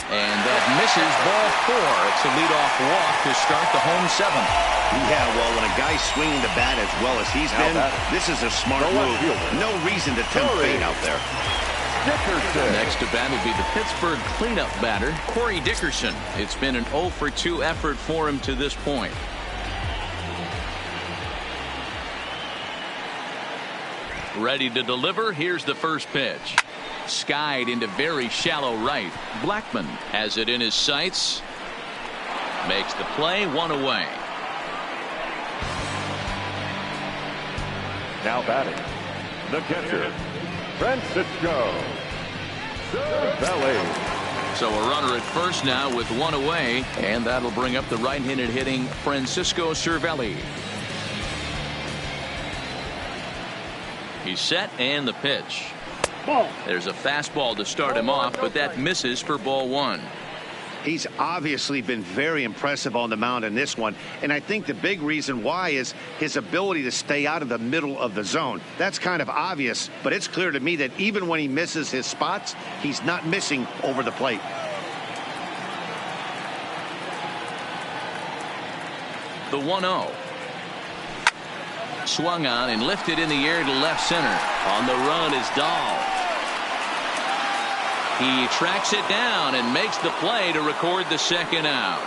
And that misses, ball 4. It's a leadoff walk to start the home 7th. Yeah, well, when a guy's swinging the bat as well as he's been, this is a smart move. No reason to tempt fate out there. Next to bat will be the Pittsburgh cleanup batter, Corey Dickerson. It's been an 0-for-2 effort for him to this point. Ready to deliver. Here's the first pitch. Skied into very shallow right. Blackmon has it in his sights. Makes the play, 1 away. Now batting, the catcher, Francisco Cervelli. So a runner at first now with 1 away, and that'll bring up the right-handed hitting Francisco Cervelli. He's set, and the pitch. There's a fastball to start him off, but that misses for ball 1. He's obviously been very impressive on the mound in this one, and I think the big reason why is his ability to stay out of the middle of the zone. That's kind of obvious, but it's clear to me that even when he misses his spots, he's not missing over the plate. The 1-0. Swung on and lifted in the air to left center. On the run is Dahl. He tracks it down and makes the play to record the second out.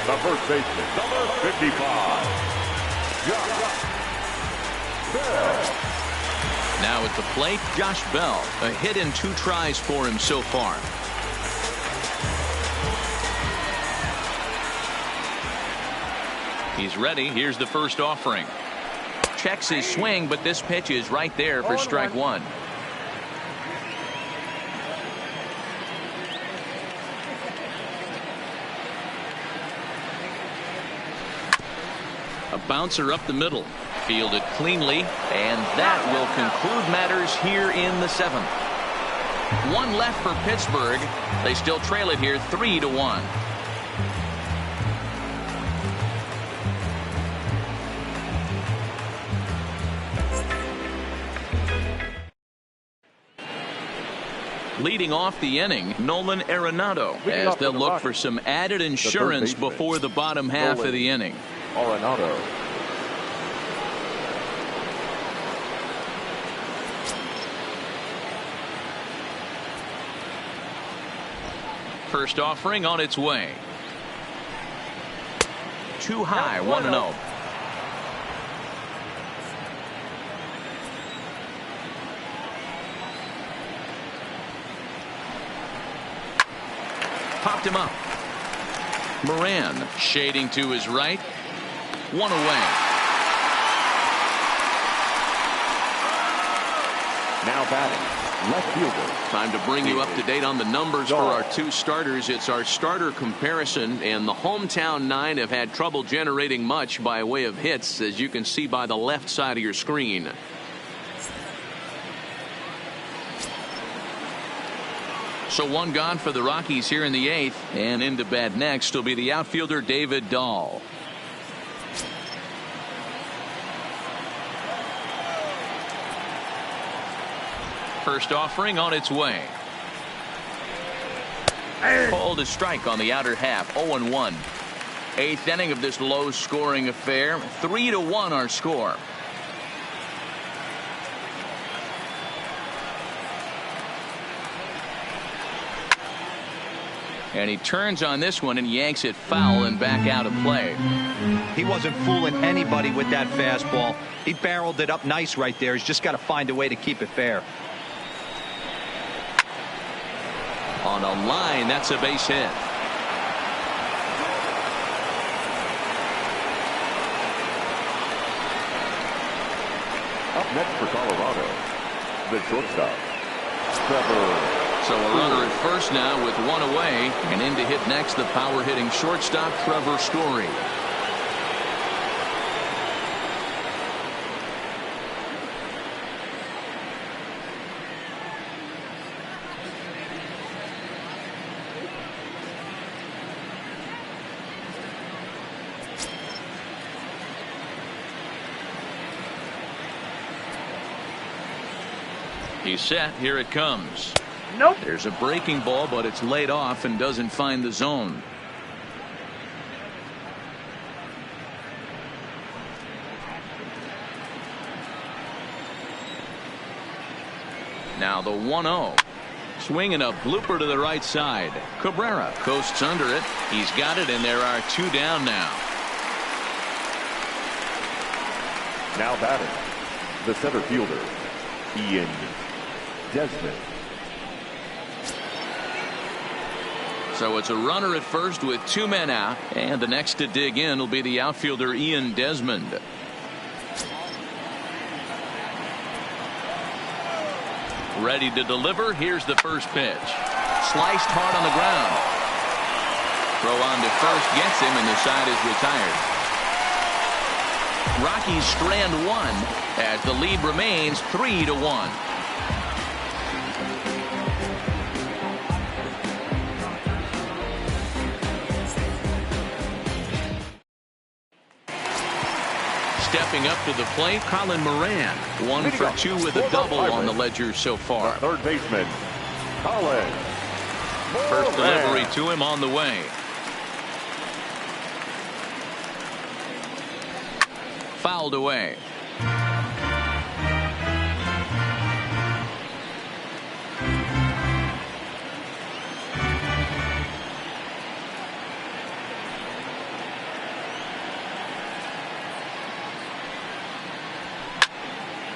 The first baseman, number 55, Josh Bell. Now at the plate, Josh Bell. A hit and 2 tries for him so far. He's ready. Here's the first offering. Checks his swing, but this pitch is right there for strike one. A bouncer up the middle. Fielded cleanly, and that will conclude matters here in the 7th. 1 left for Pittsburgh. They still trail it here 3-1. Leading off the inning, Nolan Arenado, as they'll look for some added insurance before the bottom half of the inning. Arenado. First offering on its way. Too high, 1-0. Popped him up. Moran shading to his right. 1 away. Now batting, left fielder. Time to bring you up to date on the numbers for our 2 starters. It's our starter comparison, and the hometown 9 have had trouble generating much by way of hits, as you can see by the left side of your screen. So 1 gone for the Rockies here in the 8th, and into bat next will be the outfielder David Dahl. First offering on its way. Called a strike on the outer half. 0-1. 8th inning of this low scoring affair. 3-1 our score. And he turns on this one and yanks it foul and back out of play. He wasn't fooling anybody with that fastball. He barreled it up nice right there. He's just got to find a way to keep it fair. On a line, that's a base hit. Up next for Colorado, the shortstop, Trevor. So a runner at first now with 1 away, and in to hit next the power hitting shortstop Trevor Story. He's set. Here it comes. Nope. There's a breaking ball, but it's laid off and doesn't find the zone. Now the 1-0. Swinging a blooper to the right side. Cabrera coasts under it. He's got it, and there are 2 down now. Now batting, the center fielder, Ian Desmond. So it's a runner at first with 2 men out, and the next to dig in will be the outfielder Ian Desmond. Ready to deliver. Here's the first pitch. Sliced hard on the ground. Throw on to first gets him, and the side is retired. Rockies strand 1 as the lead remains 3-1. stepping up to the plate, Colin Moran. 1 for 2 with a double on the ledger so far. Third baseman, Colin. First delivery to him on the way. Fouled away.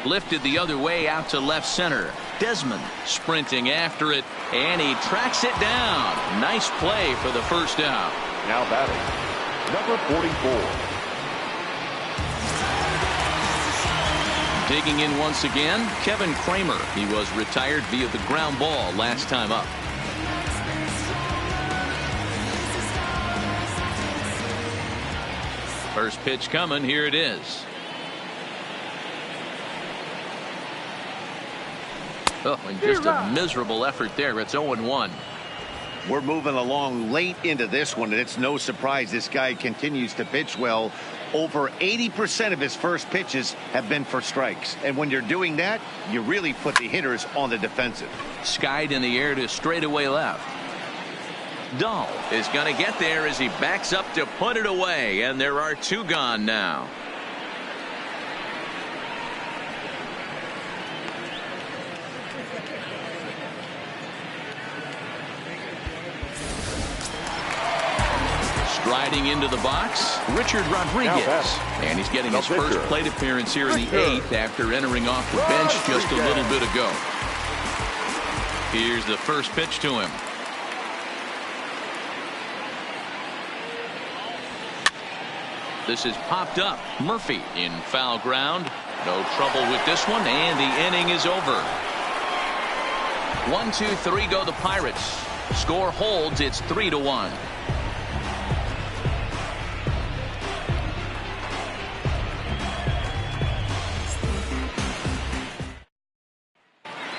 Lifted the other way out to left center. Desmond sprinting after it, and he tracks it down. Nice play for the first out. Now batting, number 44. Digging in once again, Kevin Kramer. He was retired via the ground ball last time up. First pitch coming. Here it is. Oh, and just a miserable effort there. It's 0-1. We're moving along late into this one, and it's no surprise this guy continues to pitch well. Over 80% of his first pitches have been for strikes. And when you're doing that, you really put the hitters on the defensive. Skied in the air to straightaway left. Dahl is going to get there as he backs up to put it away, and there are 2 gone now. Riding into the box, Richard Rodriguez. And he's getting his first plate appearance here in the 8th after entering off the bench just a little bit ago. Here's the first pitch to him. This is popped up. Murphy in foul ground. No trouble with this one, and the inning is over. 1-2-3 go the Pirates. Score holds. It's 3-1.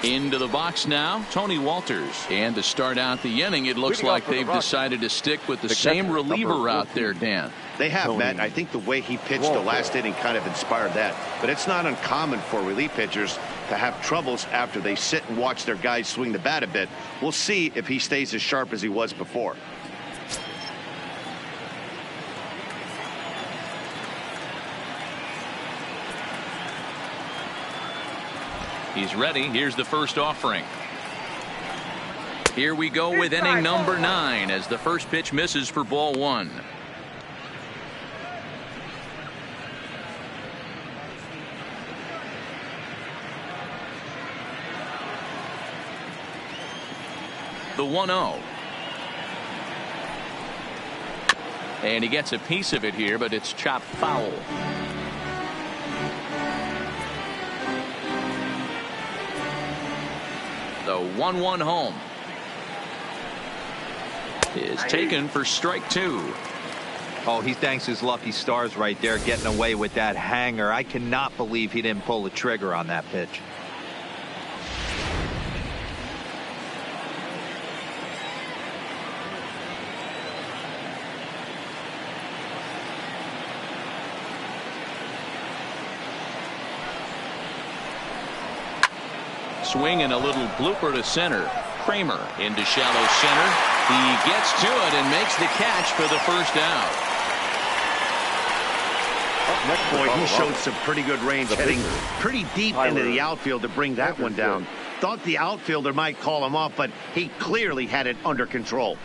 Into the box now, Tony Walters. And to start out the inning, it looks like they've decided to stick with the same reliever out there, Dan. They have, Matt. I think the way he pitched the last inning kind of inspired that. But it's not uncommon for relief pitchers to have troubles after they sit and watch their guys swing the bat a bit. We'll see if he stays as sharp as he was before. He's ready. Here's the first offering. Here we go with inning number 9 as the first pitch misses for ball 1. The 1-0. And he gets a piece of it here, but it's chopped foul. The 1-1 home is taken for strike 2. Oh, he thanks his lucky stars right there getting away with that hanger. I cannot believe he didn't pull the trigger on that pitch. Swing and a little blooper to center. Kramer into shallow center. He gets to it and makes the catch for the first out. Boy, he showed some pretty good range, heading pretty deep into the outfield to bring that one down. Thought the outfielder might call him off, but he clearly had it under control.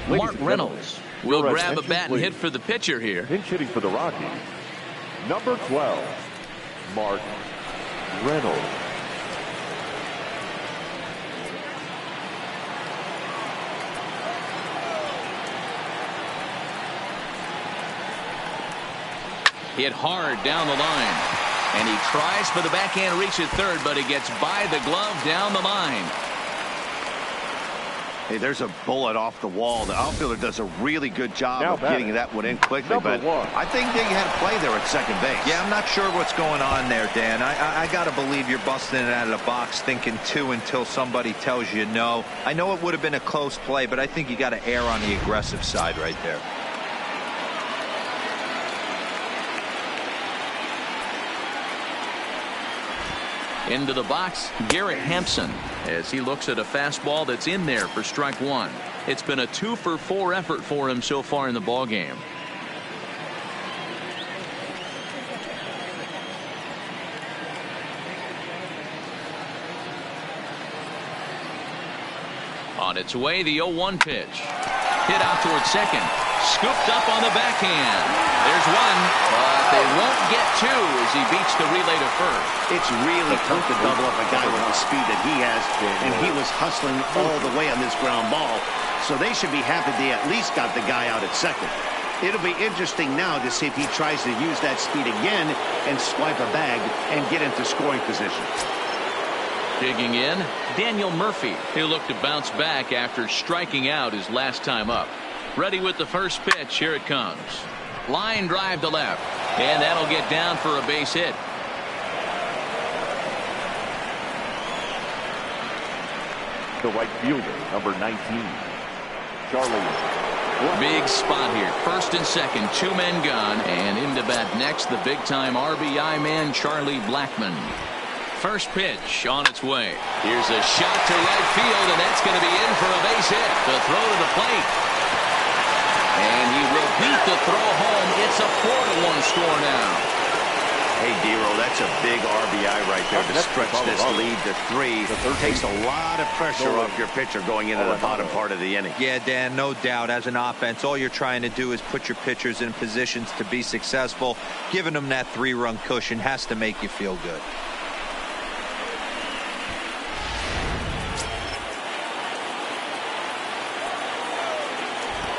Mark Reynolds will grab a bat and hit for the pitcher here. Pinch hitting for the Rockies, number 12, Mark Reynolds. Hit hard down the line, and he tries for the backhand reach at third, but he gets by the glove down the line. Hey, there's a bullet off the wall. The outfielder does a really good job of getting that one in quickly, but I think they had a play there at second base. Yeah, I'm not sure what's going on there, Dan. I got to believe you're busting it out of the box thinking 2 until somebody tells you no. I know it would have been a close play, but I think you got to err on the aggressive side right there. Into the box, Garrett Hampson, as he looks at a fastball that's in there for strike one. It's been a 2-for-4 effort for him so far in the ballgame. On its way, the 0-1 pitch. Hit out towards second. Scooped up on the backhand. There's one, but they won't get two as he beats the relay to first. It's really tough to double up a guy with the speed that he has, and he was hustling all the way on this ground ball. So they should be happy they at least got the guy out at second. It'll be interesting now to see if he tries to use that speed again and swipe a bag and get into scoring position. Digging in, Daniel Murphy, who looked to bounce back after striking out his last time up. Ready with the first pitch. Here it comes. Line drive to left, and that'll get down for a base hit. The right fielder, number 19, Charlie. Big spot here. First and second, two men gone, and into bat next, the big-time RBI man, Charlie Blackmon. First pitch on its way. Here's a shot to right field, and that's going to be in for a base hit. The throw to the plate. And he will beat the throw home. It's a 4-1 score now. Hey, Dero, that's a big RBI right there to stretch this lead to 3. Takes a lot of pressure off your pitcher going into the bottom part of the inning. Yeah, Dan, no doubt. As an offense, all you're trying to do is put your pitchers in positions to be successful. Giving them that 3-run cushion has to make you feel good.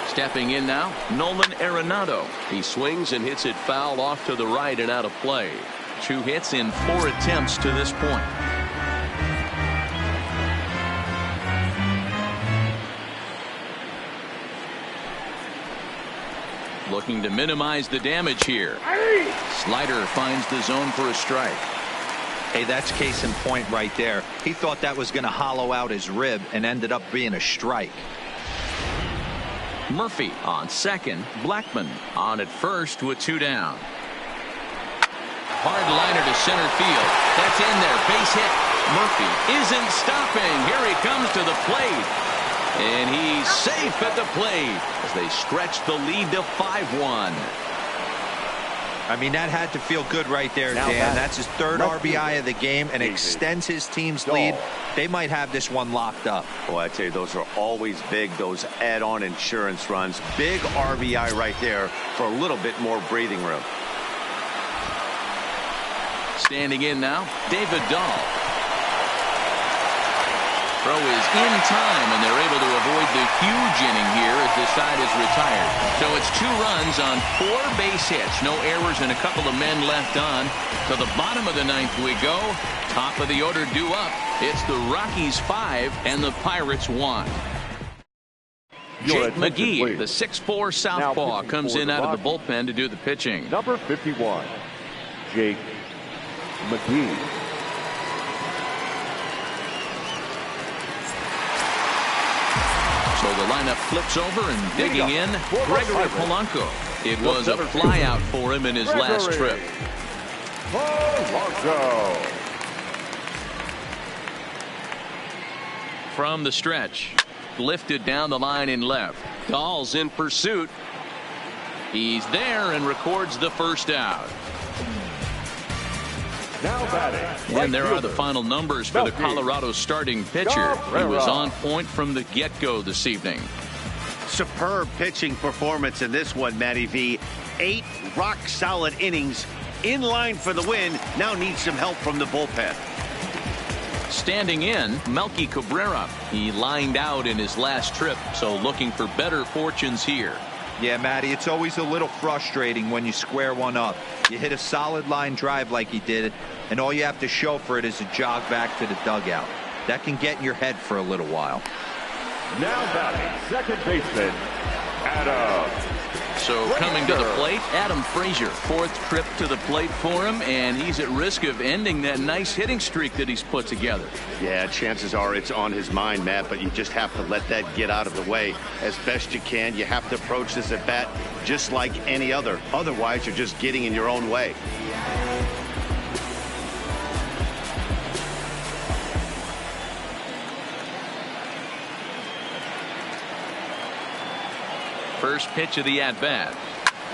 Stepping in now, Nolan Arenado. He swings and hits it foul off to the right and out of play. 2 hits in 4 attempts to this point. Looking to minimize the damage here. Slider finds the zone for a strike. Hey, that's case in point right there. He thought that was going to hollow out his rib and ended up being a strike. Murphy on second. Blackmon on at first with 2 down. Hard liner to center field. That's in there. Base hit. Murphy isn't stopping. Here he comes to the plate. And he's safe at the plate as they stretch the lead to 5-1. I mean, that had to feel good right there, Dan. That's his 3rd RBI of the game and extends his team's lead. They might have this one locked up. Boy, I tell you, those are always big, those add-on insurance runs. Big RBI right there for a little bit more breathing room. Standing in now, David Dahl. Throw is in time, and they're able to avoid the huge inning here as the side is retired. So it's 2 runs on 4 base hits. No errors and a couple of men left on. To the bottom of the 9th we go. Top of the order due up. It's the Rockies 5 and the Pirates 1. Jake McGee, the 6'4 southpaw, comes in out of the bullpen to do the pitching. Number 51, Jake McGee. So the lineup flips over and digging in, Gregory Polanco. It was a flyout for him in his last trip. Polanco. From the stretch, lifted down the line in left. Dahl's in pursuit. He's there and records the first out. Now batting. And there are the final numbers for the Colorado starting pitcher. He was on point from the get-go this evening. Superb pitching performance in this one, Matty V. 8 rock-solid innings, in line for the win. Now needs some help from the bullpen. Standing in, Melky Cabrera. He lined out in his last trip, so looking for better fortunes here. Yeah, Matty, it's always a little frustrating when you square one up. You hit a solid line drive like he did, and all you have to show for it is a jog back to the dugout. That can get in your head for a little while. Now batting, second baseman, Adam. So coming to the plate, Adam Frazier. 4th trip to the plate for him, and he's at risk of ending that nice hitting streak that he's put together. Yeah, chances are it's on his mind, Matt, but you just have to let that get out of the way as best you can. You have to approach this at bat just like any other. Otherwise, you're just getting in your own way. first pitch of the at-bat.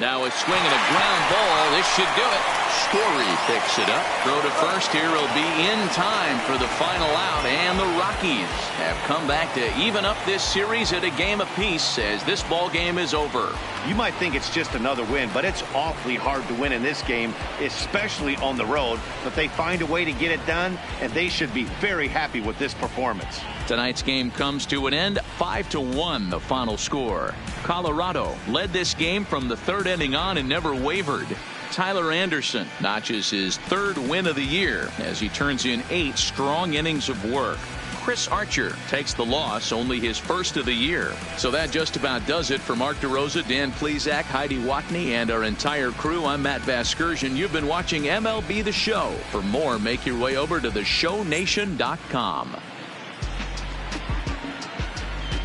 Now a swing and a ground ball. This should do it. Story picks it up. Throw to first here will be in time for the final out, and the Rockies have come back to even up this series at a game apiece as this ball game is over. You might think it's just another win, but it's awfully hard to win in this game, especially on the road. But they find a way to get it done, and they should be very happy with this performance. Tonight's game comes to an end, 5-1 the final score. Colorado led this game from the third inning on and never wavered. Tyler Anderson notches his third win of the year as he turns in 8 strong innings of work. Chris Archer takes the loss, only his first of the year. So that just about does it for Mark DeRosa, Dan Plesac, Heidi Watney, and our entire crew. I'm Matt Vasgersian. You've been watching MLB The Show. For more, make your way over to theshownation.com.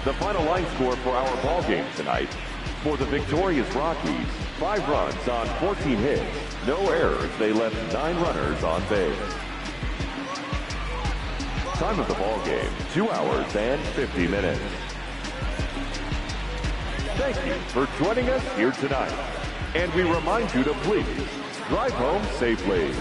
The final line score for our ball game tonight. For the victorious Rockies, 5 runs on 14 hits. No errors. They left 9 runners on base. Time of the ball game, 2 hours and 50 minutes. Thank you for joining us here tonight. And we remind you to please drive home safely.